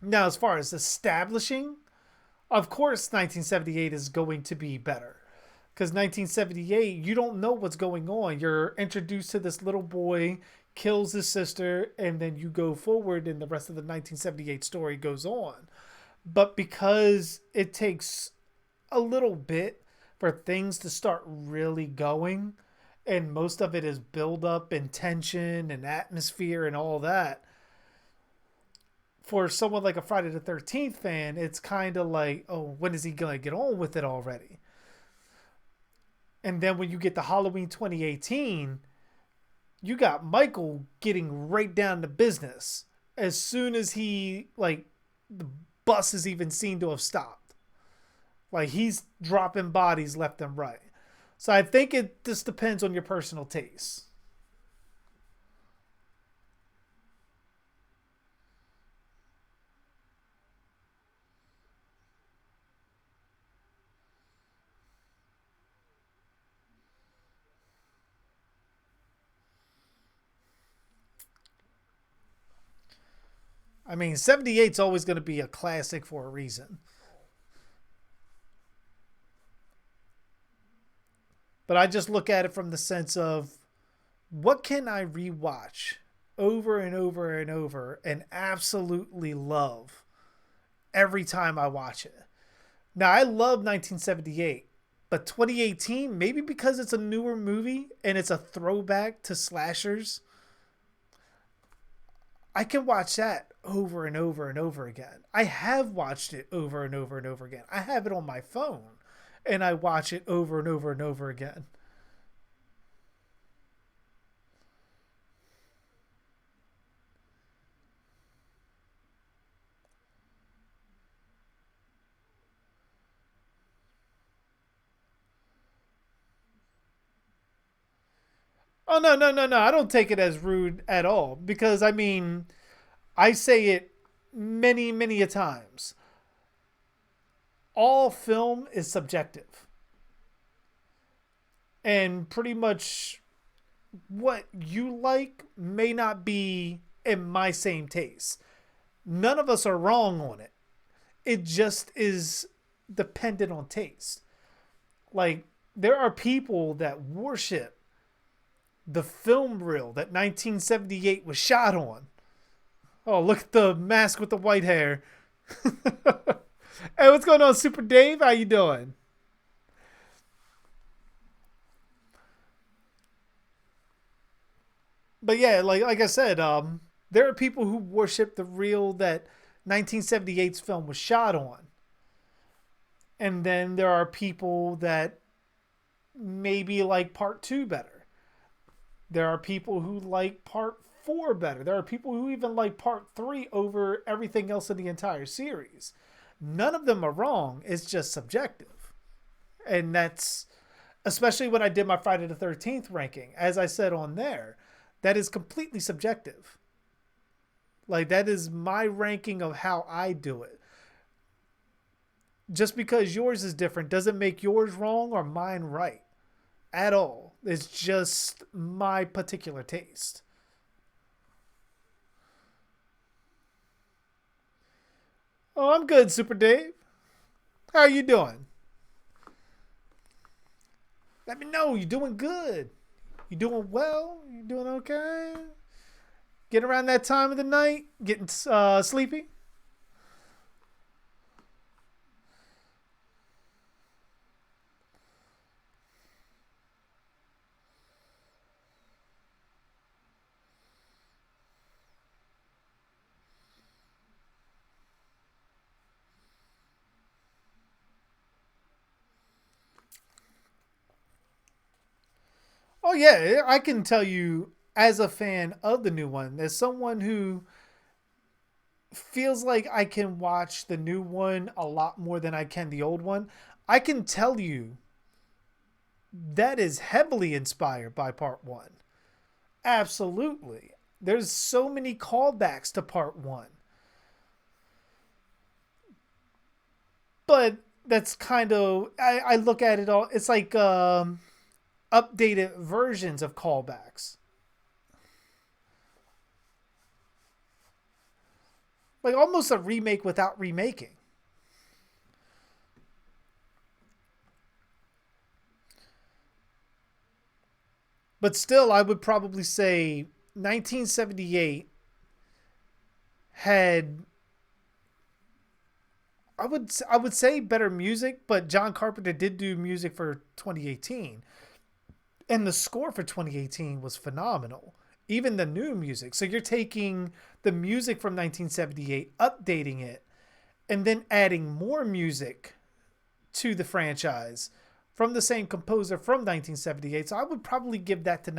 Now, as far as establishing, of course 1978 is going to be better. Because 1978, you don't know what's going on. You're introduced to this little boy kills his sister, and then you go forward, and the rest of the 1978 story goes on. But because it takes a little bit for things to start really going, and most of it is build up and tension and atmosphere and all that, for someone like a Friday the 13th fan, it's kind of like, oh, when is he going to get on with it already? And then when you get to Halloween 2018, you got Michael getting right down to business as soon as he, like, the bus is even seen to have stopped. Like, he's dropping bodies left and right. So I think it just depends on your personal taste. I mean, 78's always going to be a classic for a reason. But I just look at it from the sense of what can I rewatch over and over and over and absolutely love every time I watch it. Now, I love 1978, but 2018, maybe because it's a newer movie and it's a throwback to slashers, I can watch that over and over and over again. I have watched it over and over and over again. I have it on my phone and I watch it over and over and over again. Oh, no, no, no, no. I don't take it as rude at all because I mean, I say it many, many a times. All film is subjective. And pretty much what you like may not be in my same taste. None of us are wrong on it. It just is dependent on taste. Like, there are people that worship the film reel that 1978 was shot on. Oh, look at the mask with the white hair. Hey, what's going on, Super Dave? How you doing? But yeah, like I said, there are people who worship the reel that 1978's film was shot on, and then there are people that maybe like part two better. There are people who like part four better. There are people who even like part three over everything else in the entire series. None of them are wrong. It's just subjective. And that's especially when I did my Friday the 13th ranking. As I said on there, that is completely subjective. Like, that is my ranking of how I do it. Just because yours is different doesn't make yours wrong or mine right at all. It's just my particular taste. Oh, I'm good, Super Dave. How are you doing? Let me know. You doing good? You doing well? You doing okay? Getting around that time of the night? Getting sleepy? Oh yeah, I can tell you as a fan of the new one, as someone who feels like I can watch the new one a lot more than I can the old one. I can tell you that is heavily inspired by part one. Absolutely. There's so many callbacks to part one. But that's kind of, I look at it all, it's like updated versions of callbacks. Like almost a remake without remaking. But still, I would probably say 1978 had, I would say better music, but John Carpenter did do music for 2018, and the score for 2018 was phenomenal. Even the new music. So you're taking the music from 1978, updating it, and then adding more music to the franchise from the same composer from 1978. So I would probably give that to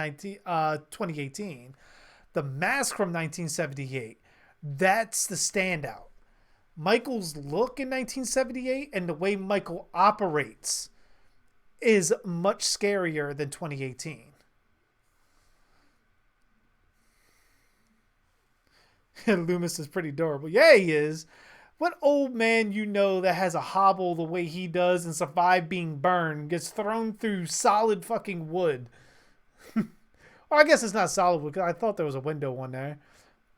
2018. The Mask from 1978, that's the standout. Michael's look in 1978 and the way Michael operates is much scarier than 2018. Loomis is pretty adorable. Yeah, he is. What old man you know that has a hobble the way he does and survived being burned gets thrown through solid fucking wood? Well, I guess it's not solid wood because I thought there was a window on there.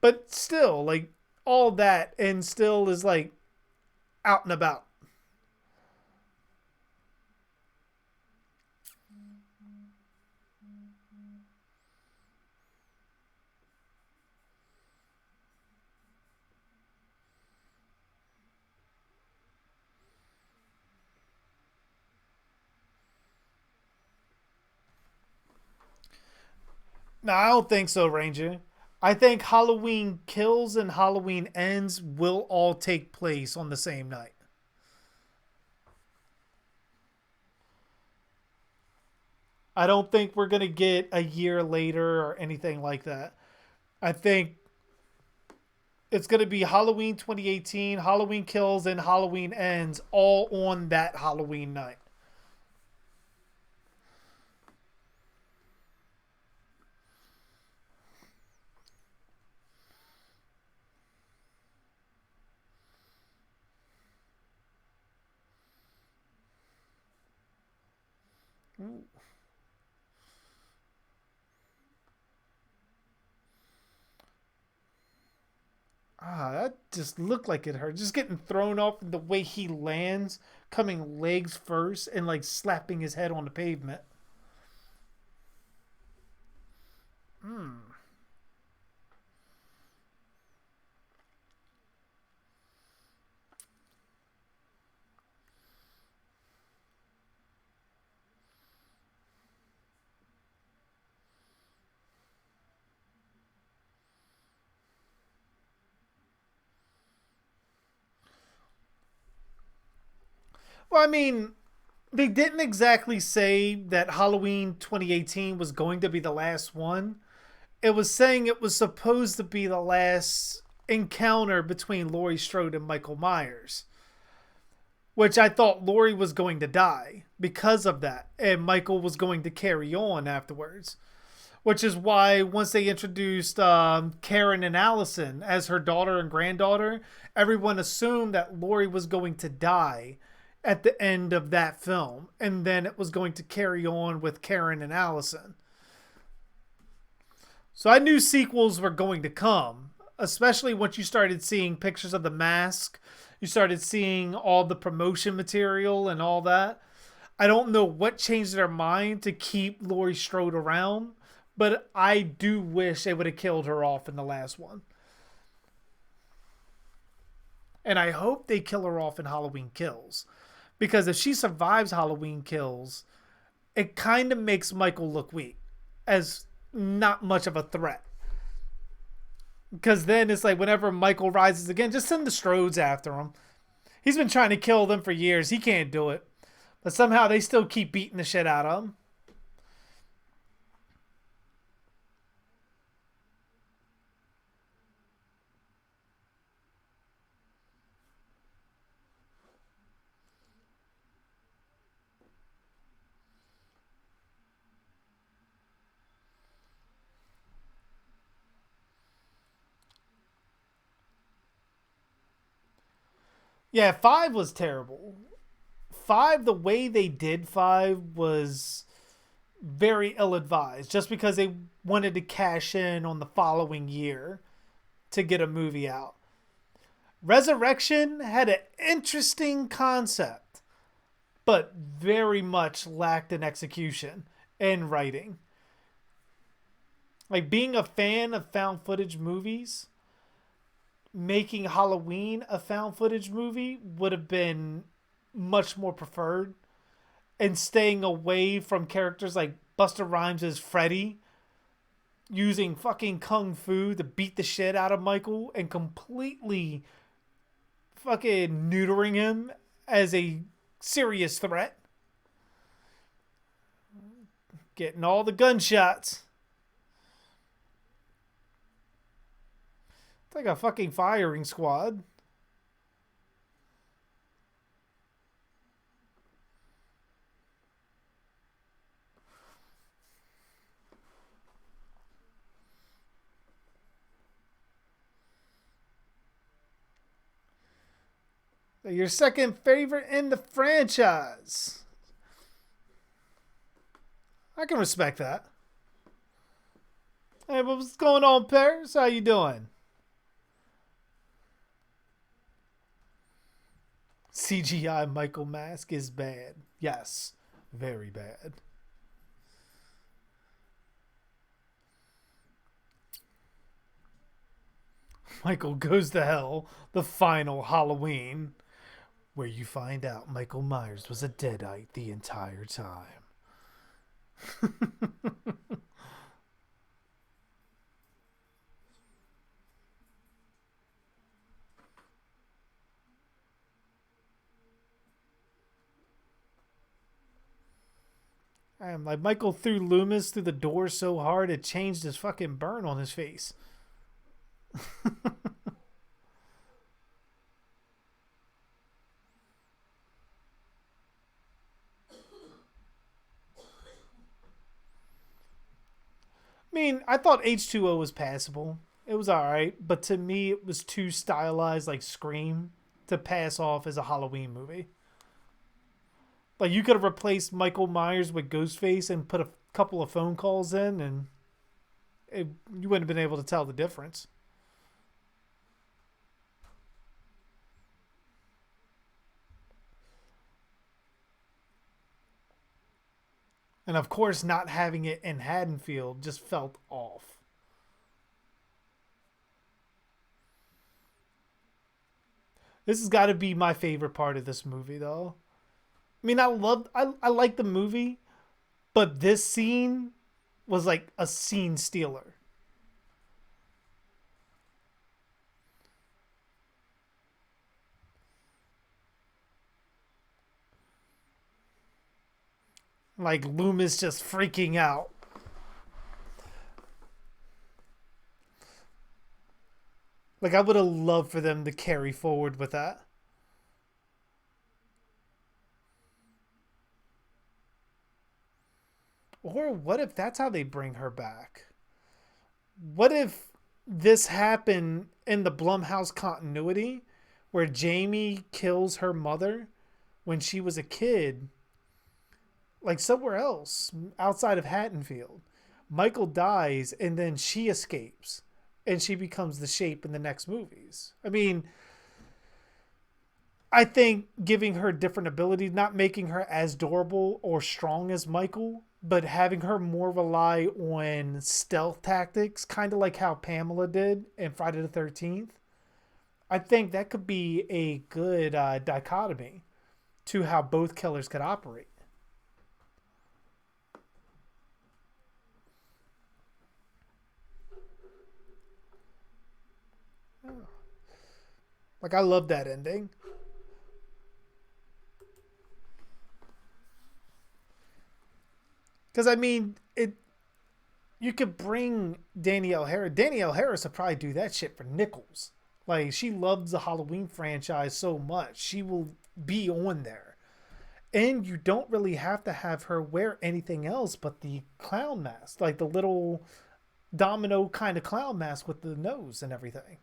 But still, like, all that and still is, like, out and about. No, I don't think so, Ranger. I think Halloween Kills and Halloween Ends will all take place on the same night. I don't think we're going to get a year later or anything like that. I think it's going to be Halloween 2018, Halloween Kills, and Halloween Ends all on that Halloween night. Ah, that just looked like it hurt. Just getting thrown off the way he lands, coming legs first, and like slapping his head on the pavement. Hmm. Well, I mean, they didn't exactly say that Halloween 2018 was going to be the last one. It was saying it was supposed to be the last encounter between Laurie Strode and Michael Myers, which I thought Laurie was going to die because of that, and Michael was going to carry on afterwards. Which is why once they introduced Karen and Allison as her daughter and granddaughter, everyone assumed that Laurie was going to die at the end of that film, and then it was going to carry on with Karen and Allison. So I knew sequels were going to come, especially once you started seeing pictures of the mask, you started seeing all the promotion material and all that. I don't know what changed their mind to keep Laurie Strode around, but I do wish they would have killed her off in the last one. And I hope they kill her off in Halloween Kills. Because if she survives Halloween Kills, it kind of makes Michael look weak as not much of a threat. Because then it's like whenever Michael rises again, just send the Strodes after him. He's been trying to kill them for years. He can't do it. But somehow they still keep beating the shit out of him. Yeah, five was terrible. Five, the way they did five was very ill advised just because they wanted to cash in on the following year to get a movie out. Resurrection had an interesting concept, but very much lacked in execution and writing. Like being a fan of found footage movies, making Halloween a found footage movie would have been much more preferred, and staying away from characters like Buster Rhymes' Freddy using fucking kung fu to beat the shit out of Michael and completely fucking neutering him as a serious threat. Getting all the gunshots. It's like a fucking firing squad. Your second favorite in the franchise. I can respect that. Hey, what's going on, Paris? How you doing? CGI Michael Mask is bad. Yes, very bad. Michael Goes to Hell, the final Halloween, where you find out Michael Myers was a deadite the entire time. I'm like, Michael threw Loomis through the door so hard it changed his fucking burn on his face. I mean, I thought H2O was passable. It was alright, but to me, it was too stylized like Scream to pass off as a Halloween movie. Like, you could have replaced Michael Myers with Ghostface and put a couple of phone calls in, and you wouldn't have been able to tell the difference. And of course, not having it in Haddonfield just felt off. This has got to be my favorite part of this movie, though. I mean, I like the movie, but this scene was like a scene stealer. Like Loomis just freaking out. Like, I would have loved for them to carry forward with that. Or what if that's how they bring her back? What if this happened in the Blumhouse continuity where Jamie kills her mother when she was a kid, like somewhere else outside of Haddonfield? Michael dies and then she escapes and she becomes the Shape in the next movies. I mean, I think giving her different abilities, not making her as durable or strong as Michael, but having her more rely on stealth tactics, kind of like how Pamela did in Friday the 13th. I think that could be a good dichotomy to how both killers could operate. Like, I love that ending. Because, I mean, you could bring Danielle Harris. Danielle Harris would probably do that shit for nickels. Like, she loves the Halloween franchise so much. She will be on there. And you don't really have to have her wear anything else but the clown mask. Like the little domino kind of clown mask with the nose and everything.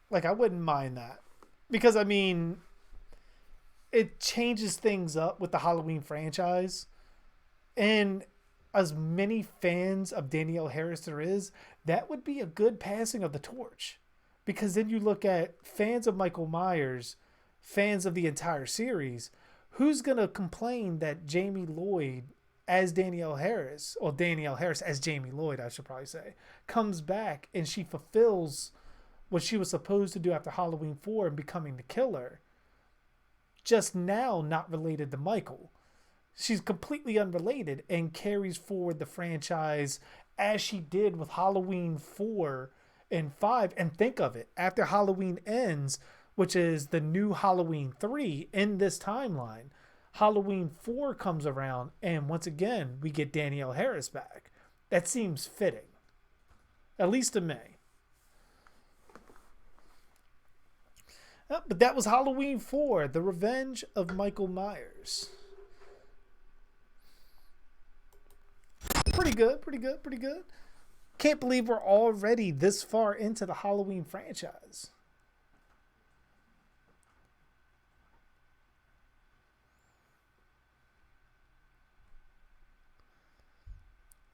Like, I wouldn't mind that. Because, I mean, it changes things up with the Halloween franchise. And as many fans of Danielle Harris there is, that would be a good passing of the torch. Because then you look at fans of Michael Myers, fans of the entire series, who's going to complain that Jamie Lloyd as Danielle Harris, or Danielle Harris as Jamie Lloyd, I should probably say, comes back and she fulfills what she was supposed to do after Halloween 4 and becoming the killer, just now not related to Michael. She's completely unrelated and carries forward the franchise as she did with Halloween 4 and 5. And think of it, after Halloween ends, which is the new Halloween 3 in this timeline, Halloween 4 comes around, and once again, we get Danielle Harris back. That seems fitting, at least to me. But that was Halloween 4, The Revenge of Michael Myers. Pretty good, pretty good, pretty good. Can't believe we're already this far into the Halloween franchise.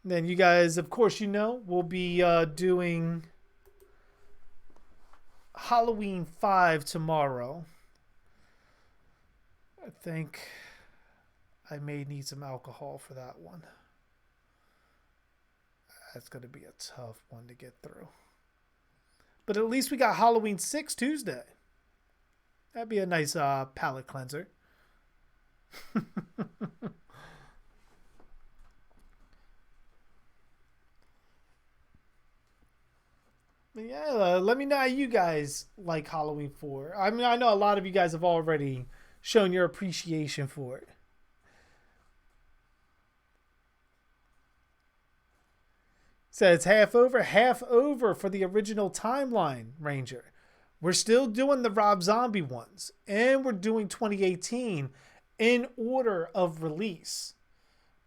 Then you guys, of course, you know, we'll be doing Halloween 5 tomorrow. I think I may need some alcohol for that one. That's going to be a tough one to get through. But at least we got Halloween 6 Tuesday. That'd be a nice palate cleanser. But yeah, let me know how you guys like Halloween 4. I mean, I know a lot of you guys have already shown your appreciation for it. So it's half over for the original timeline, Ranger. We're still doing the Rob Zombie ones, and we're doing 2018 in order of release.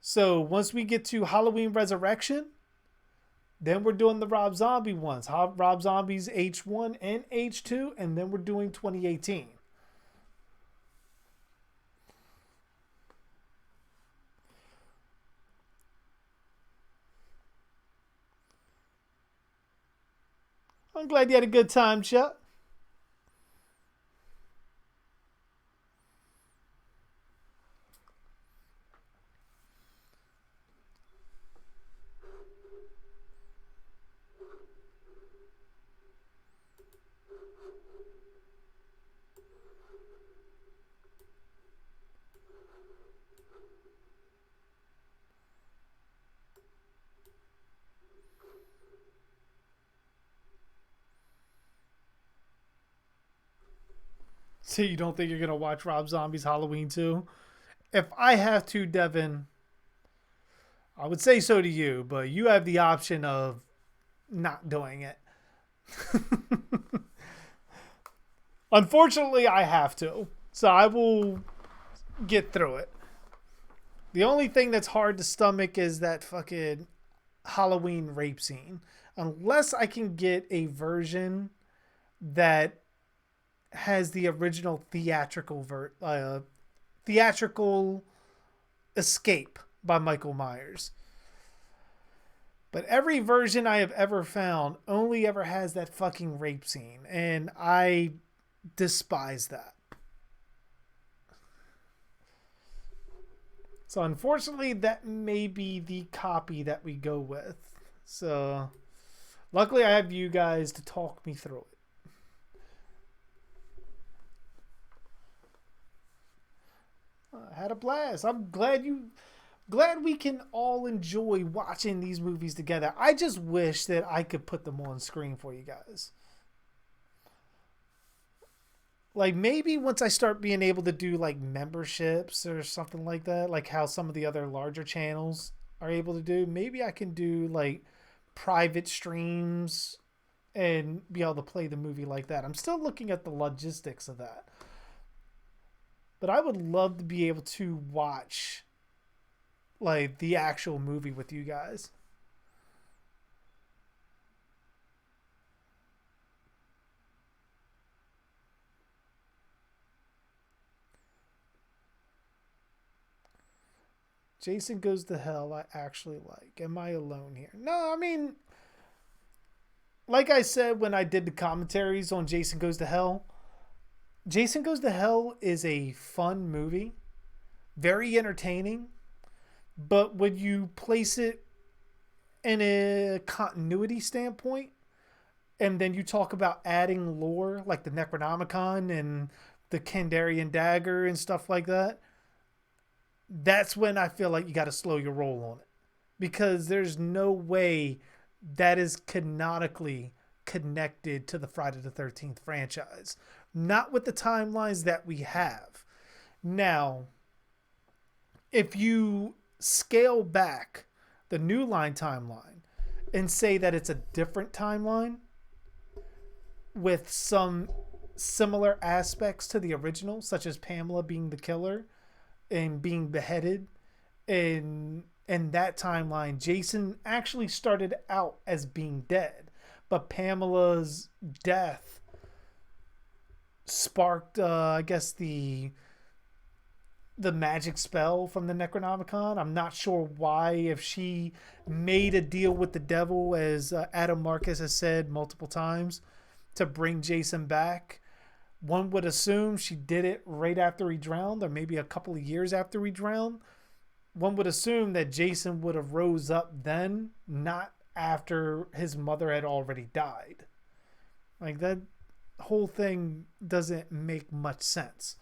So once we get to Halloween Resurrection, then we're doing the Rob Zombie ones. Rob Zombie's H1 and H2, and then we're doing 2018. I'm glad you had a good time, Chuck. So you don't think you're going to watch Rob Zombie's Halloween 2? If I have to, Devin, I would say so to you, but you have the option of not doing it. Unfortunately, I have to. So I will get through it. The only thing that's hard to stomach is that fucking Halloween rape scene. Unless I can get a version that has the original theatrical escape by Michael Myers. But every version I have ever found only ever has that fucking rape scene, and I despise that. So unfortunately, that may be the copy that we go with. So luckily I have you guys to talk me through it. I had a blast. I'm glad we can all enjoy watching these movies together. I just wish that I could put them on screen for you guys. Like maybe once I start being able to do like memberships or something like that, like how some of the other larger channels are able to do, maybe I can do like private streams and be able to play the movie like that. I'm still looking at the logistics of that. But I would love to be able to watch like the actual movie with you guys. Jason Goes to Hell I actually like. Am I alone here? No, I mean like I said when I did the commentaries on Jason Goes to Hell, Jason Goes to Hell is a fun movie, very entertaining, but when you place it in a continuity standpoint, and then you talk about adding lore like the Necronomicon and the Kandarian dagger and stuff like that, that's when I feel like you got to slow your roll on it, because there's no way that is canonically connected to the Friday the 13th franchise. Not with the timelines that we have. Now, if you scale back the New Line timeline and say that it's a different timeline with some similar aspects to the original, such as Pamela being the killer and being beheaded, in that timeline, Jason actually started out as being dead, but Pamela's death sparked, I guess, the magic spell from the Necronomicon. I'm not sure why, if she made a deal with the devil, as Adam Marcus has said multiple times, to bring Jason back. One would assume she did it right after he drowned, or maybe a couple of years after he drowned. One would assume that Jason would have rose up then, not after his mother had already died. Like, that whole thing doesn't make much sense.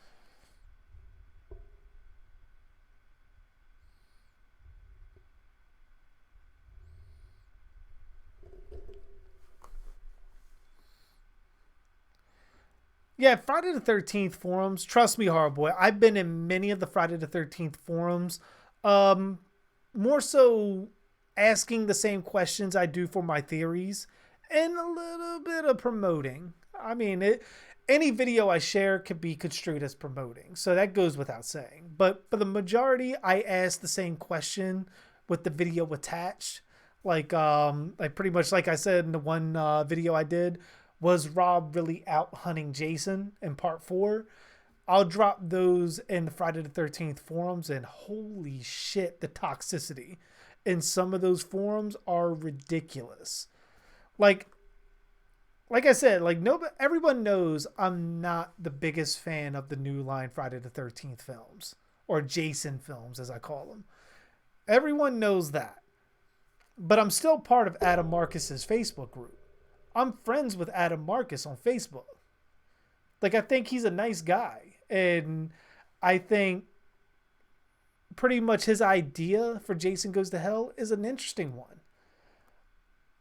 Yeah, Friday the 13th forums. Trust me, Hardboy. I've been in many of the Friday the 13th forums. Um, More so asking the same questions I do for my theories, and a little bit of promoting. I mean, any video I share could be construed as promoting, so that goes without saying. But for the majority, I ask the same question with the video attached. Like pretty much like I said in the one video I did, was Rob really out hunting Jason in part 4? I'll drop those in the Friday the 13th forums, and holy shit, the toxicity in some of those forums are ridiculous. Like like I said, like everyone knows I'm not the biggest fan of the New Line Friday the 13th films, or Jason films as I call them. Everyone knows that. But I'm still part of Adam Marcus's Facebook group. I'm friends with Adam Marcus on Facebook. Like, I think he's a nice guy. And I think pretty much his idea for Jason Goes to Hell is an interesting one.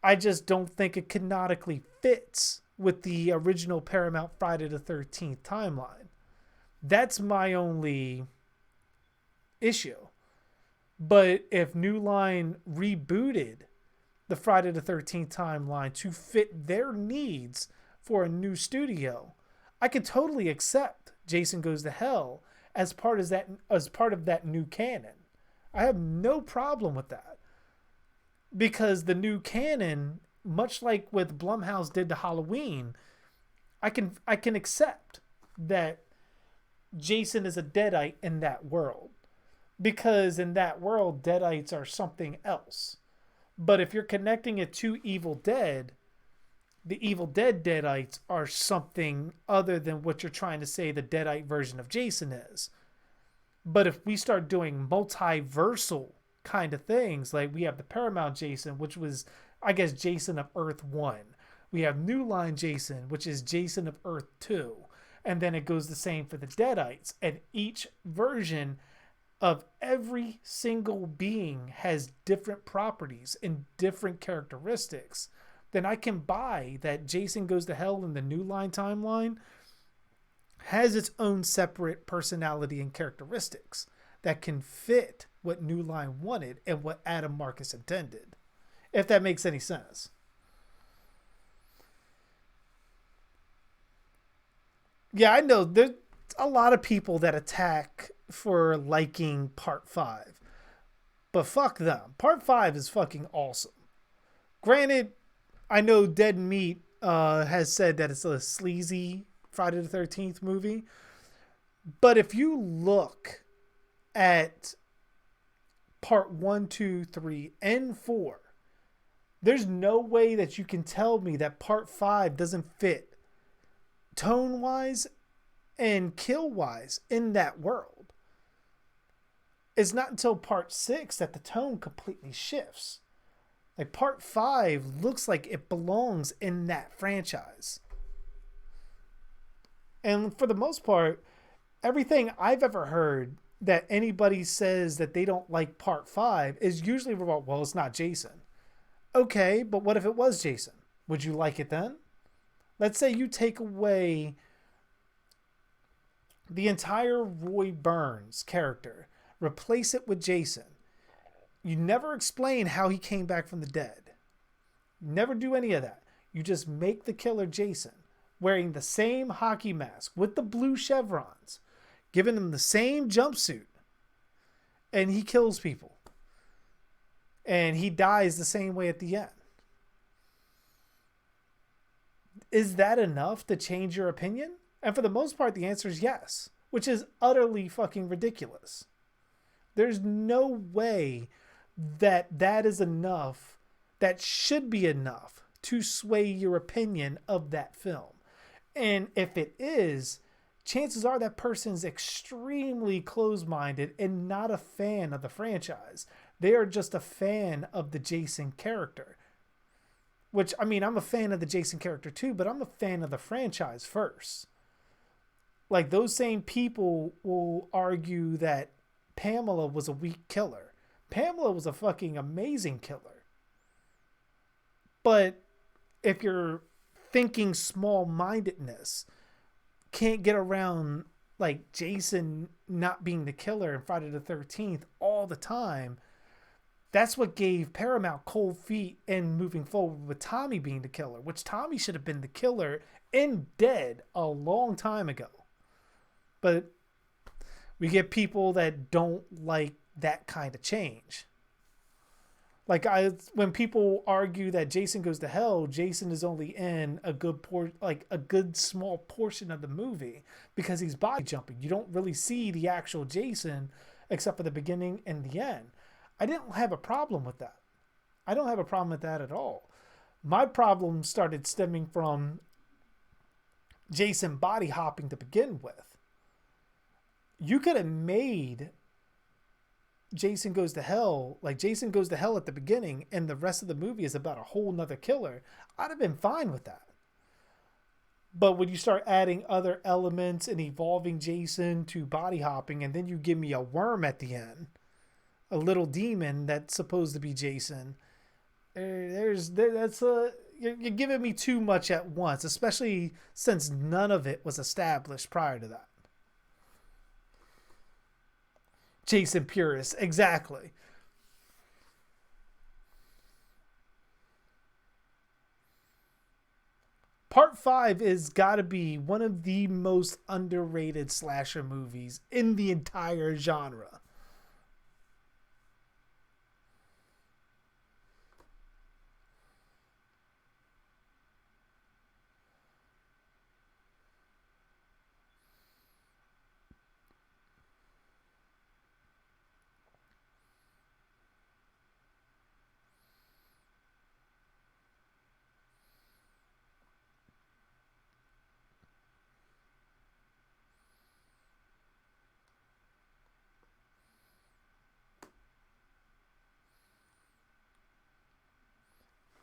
I just don't think it canonically fits with the original Paramount Friday the 13th timeline. That's my only issue. But if New Line rebooted the Friday the 13th timeline to fit their needs for a new studio, I could totally accept Jason Goes to Hell as part of that new canon. I have no problem with that. Because the new canon, much like what Blumhouse did to Halloween, I can accept that Jason is a Deadite in that world. Because in that world, Deadites are something else. But if you're connecting it to Evil Dead, the Evil Dead Deadites are something other than what you're trying to say the Deadite version of Jason is. But if we start doing multiversal kind of things, like we have the Paramount Jason, which was, I guess, Jason of Earth 1. We have New Line Jason, which is Jason of Earth 2. And then it goes the same for the Deadites. And each version of every single being has different properties and different characteristics. Then I can buy that Jason Goes to Hell in the New Line timeline has its own separate personality and characteristics that can fit what New Line wanted and what Adam Marcus intended. If that makes any sense. Yeah, I know there's a lot of people that attack for liking Part 5. But fuck them. Part 5 is fucking awesome. Granted, I know Dead Meat has said that it's a sleazy Friday the 13th movie. But if you look at Part 1, 2, 3, and 4, There's no way that you can tell me that part 5 doesn't fit tone wise and kill wise in that world. It's not until part 6 that the tone completely shifts. Like part 5 looks like it belongs in that franchise. And for the most part, everything I've ever heard that anybody says that they don't like part 5 is usually about, well, it's not Jason. Okay, but what if it was Jason? Would you like it then? Let's say you take away the entire Roy Burns character, replace it with Jason. You never explain how he came back from the dead. Never do any of that. You just make the killer Jason, wearing the same hockey mask with the blue chevrons, giving him the same jumpsuit, and he kills people. And he dies the same way at the end. Is that enough to change your opinion? And for the most part, the answer is yes, which is utterly fucking ridiculous. There's no way that that is enough, that should be enough to sway your opinion of that film. And if it is, chances are that person's extremely close-minded and not a fan of the franchise. They are just a fan of the Jason character. Which, I mean, I'm a fan of the Jason character too, but I'm a fan of the franchise first. Like, those same people will argue that Pamela was a weak killer. Pamela was a fucking amazing killer. But if you're thinking small-mindedness, can't get around like Jason not being the killer in Friday the 13th all the time, that's what gave Paramount cold feet in moving forward with Tommy being the killer, which Tommy should have been the killer and dead a long time ago. But we get people that don't like that kind of change. Like, when people argue that Jason Goes to Hell, Jason is only in a good small portion of the movie because he's body jumping. You don't really see the actual Jason except for the beginning and the end. I didn't have a problem with that. I don't have a problem with that at all. My problem started stemming from Jason body hopping to begin with. You could have made Jason Goes to Hell, like Jason Goes to Hell at the beginning, and the rest of the movie is about a whole nother killer. I'd have been fine with that. But when you start adding other elements and evolving Jason to body hopping, and then you give me a worm at the end, a little demon that's supposed to be Jason, you're giving me too much at once, especially since none of it was established prior to that. Jason purist, exactly. Part 5 is gotta be one of the most underrated slasher movies in the entire genre.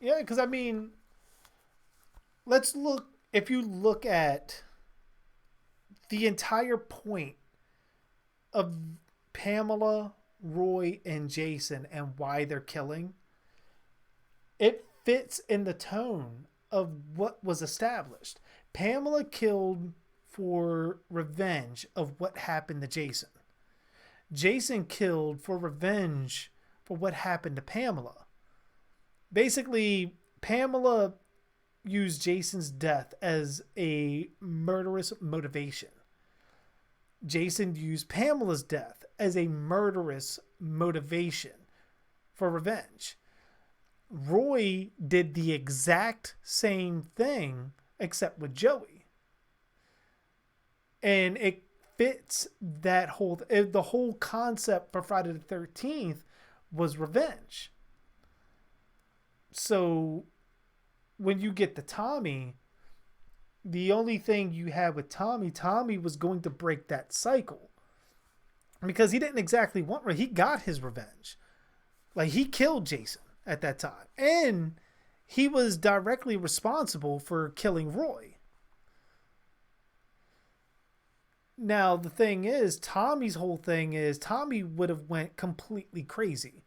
Yeah, because I mean, let's look. If you look at the entire point of Pamela, Roy, and Jason and why they're killing, it fits in the tone of what was established. Pamela killed for revenge of what happened to Jason. Jason killed for revenge for what happened to Pamela. Basically, Pamela used Jason's death as a murderous motivation. Jason used Pamela's death as a murderous motivation for revenge. Roy did the exact same thing except with Joey. And it fits that the whole concept for Friday the 13th was revenge. So when you get to Tommy, the only thing you had with Tommy was going to break that cycle because he didn't exactly want. He got his revenge. Like he killed Jason at that time, and he was directly responsible for killing Roy. Now the thing is, Tommy's whole thing is Tommy would have went completely crazy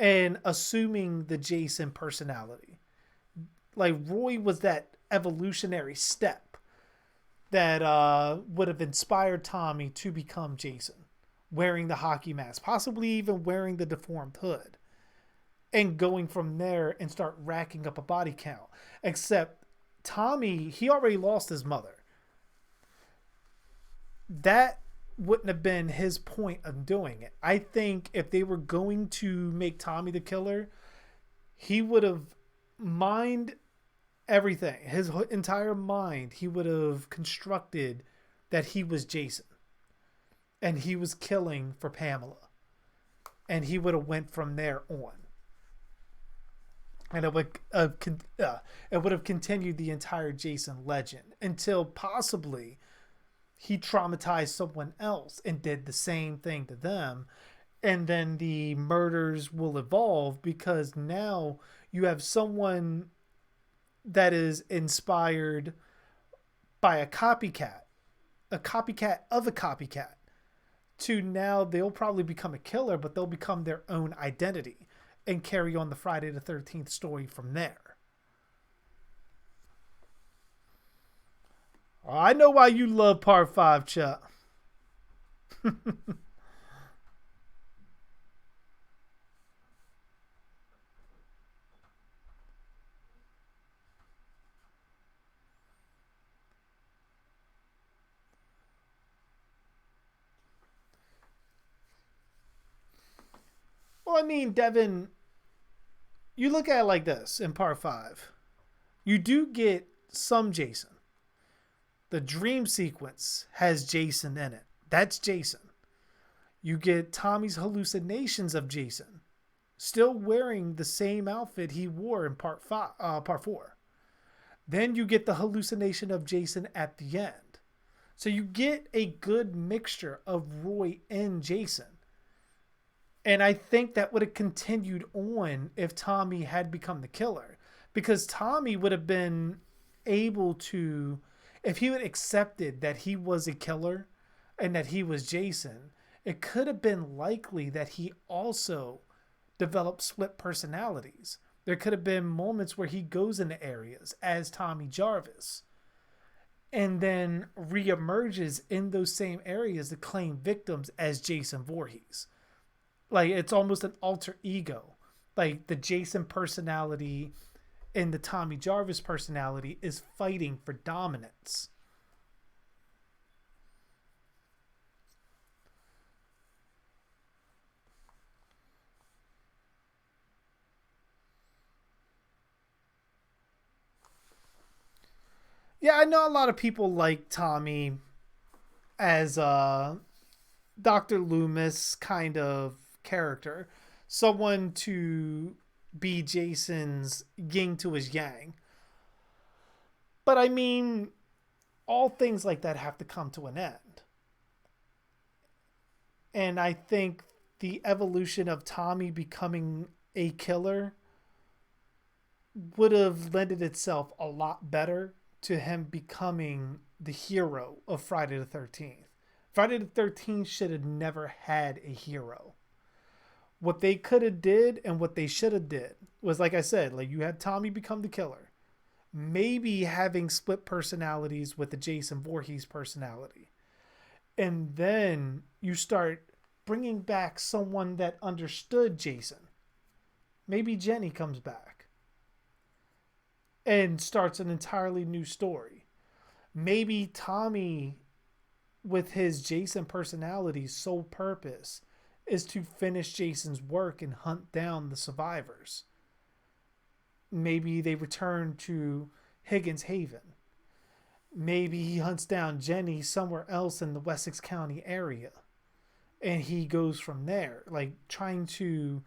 and assuming the Jason personality. Like Roy was that evolutionary step that would have inspired Tommy to become Jason, wearing the hockey mask, possibly even wearing the deformed hood, and going from there and start racking up a body count. Except Tommy, he already lost his mother. That wouldn't have been his point of doing it. I think if they were going to make Tommy the killer, he would have mined everything. His entire mind, he would have constructed that he was Jason and he was killing for Pamela. And he would have went from there on. And it would have continued the entire Jason legend until possibly he traumatized someone else and did the same thing to them. And then the murders will evolve because now you have someone that is inspired by a copycat of a copycat, to now they'll probably become a killer, but they'll become their own identity and carry on the Friday the 13th story from there. I know why you love part 5, Chuck. Well, I mean, Devin, you look at it like this in part 5. You do get some Jason. The dream sequence has Jason in it. That's Jason. You get Tommy's hallucinations of Jason, still wearing the same outfit he wore in part 4. Then you get the hallucination of Jason at the end. So you get a good mixture of Roy and Jason. And I think that would have continued on if Tommy had become the killer. Because Tommy would have been able to, if he had accepted that he was a killer and that he was Jason, it could have been likely that he also developed split personalities. There could have been moments where he goes into areas as Tommy Jarvis and then reemerges in those same areas to claim victims as Jason Voorhees. Like, it's almost an alter ego. Like, the Jason personality and the Tommy Jarvis personality is fighting for dominance. Yeah, I know a lot of people like Tommy as a Dr. Loomis kind of character. Someone to be Jason's yin to his yang. But I mean, all things like that have to come to an end. And I think the evolution of Tommy becoming a killer would have lended itself a lot better to him becoming the hero of Friday the 13th. Friday the 13th should have never had a hero. What they could have did and what they should have did was, like I said, like, you had Tommy become the killer. Maybe having split personalities with the Jason Voorhees personality. And then you start bringing back someone that understood Jason. Maybe Jenny comes back and starts an entirely new story. Maybe Tommy, with his Jason personality's sole purpose is to finish Jason's work and hunt down the survivors. Maybe they return to Higgins Haven. Maybe he hunts down Jenny somewhere else in the Wessex County area. And he goes from there, like trying to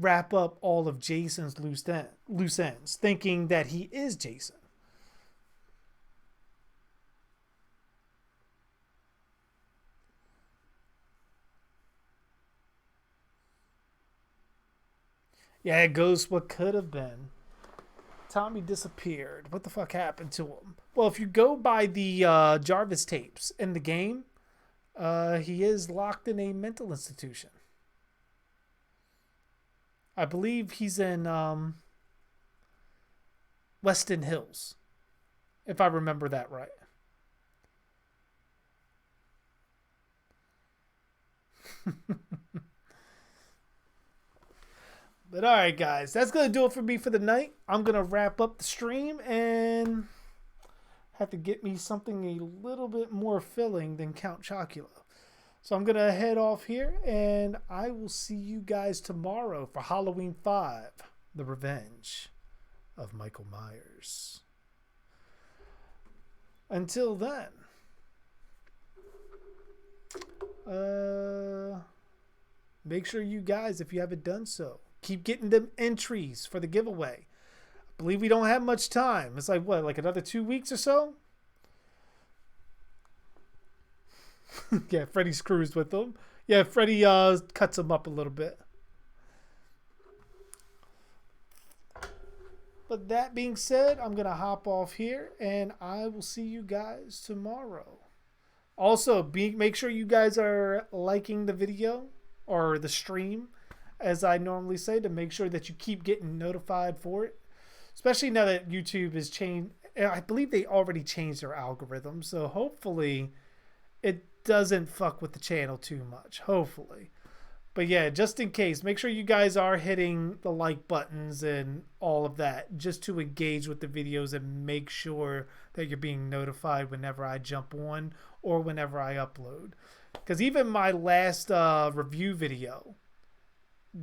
wrap up all of Jason's loose ends, thinking that he is Jason. Yeah, it goes what could have been. Tommy disappeared. What the fuck happened to him? Well, if you go by the Jarvis tapes in the game, he is locked in a mental institution. I believe he's in Weston Hills, if I remember that right. But alright, guys, that's going to do it for me for the night. I'm going to wrap up the stream and have to get me something a little bit more filling than Count Chocula. So I'm going to head off here, and I will see you guys tomorrow for Halloween 5, The Revenge of Michael Myers. Until then, make sure you guys, if you haven't done so, keep getting them entries for the giveaway. I believe we don't have much time. It's like, what, like another 2 weeks or so? Yeah, Freddy screws with them. Yeah, Freddy cuts them up a little bit. But that being said, I'm going to hop off here, and I will see you guys tomorrow. Also, make sure you guys are liking the video or the stream, as I normally say, to make sure that you keep getting notified for it. Especially now that YouTube has changed. I believe they already changed their algorithm, so hopefully it doesn't fuck with the channel too much. Hopefully. But yeah, just in case, make sure you guys are hitting the like buttons and all of that just to engage with the videos and make sure that you're being notified whenever I jump on or whenever I upload. Because even my last review video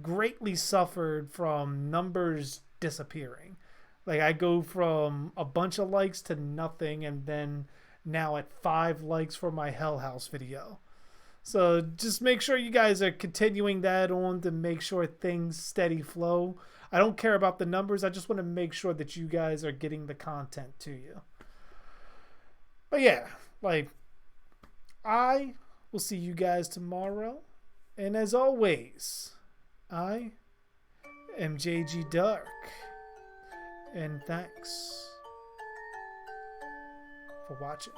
greatly suffered from numbers disappearing. Like, I go from a bunch of likes to nothing, and then now at 5 likes for my Hell House video. So just make sure you guys are continuing that on to make sure things steady flow. I don't care about the numbers. I just want to make sure that you guys are getting the content to you. But yeah, like, I will see you guys tomorrow. And as always, I am JG Dark, and thanks for watching.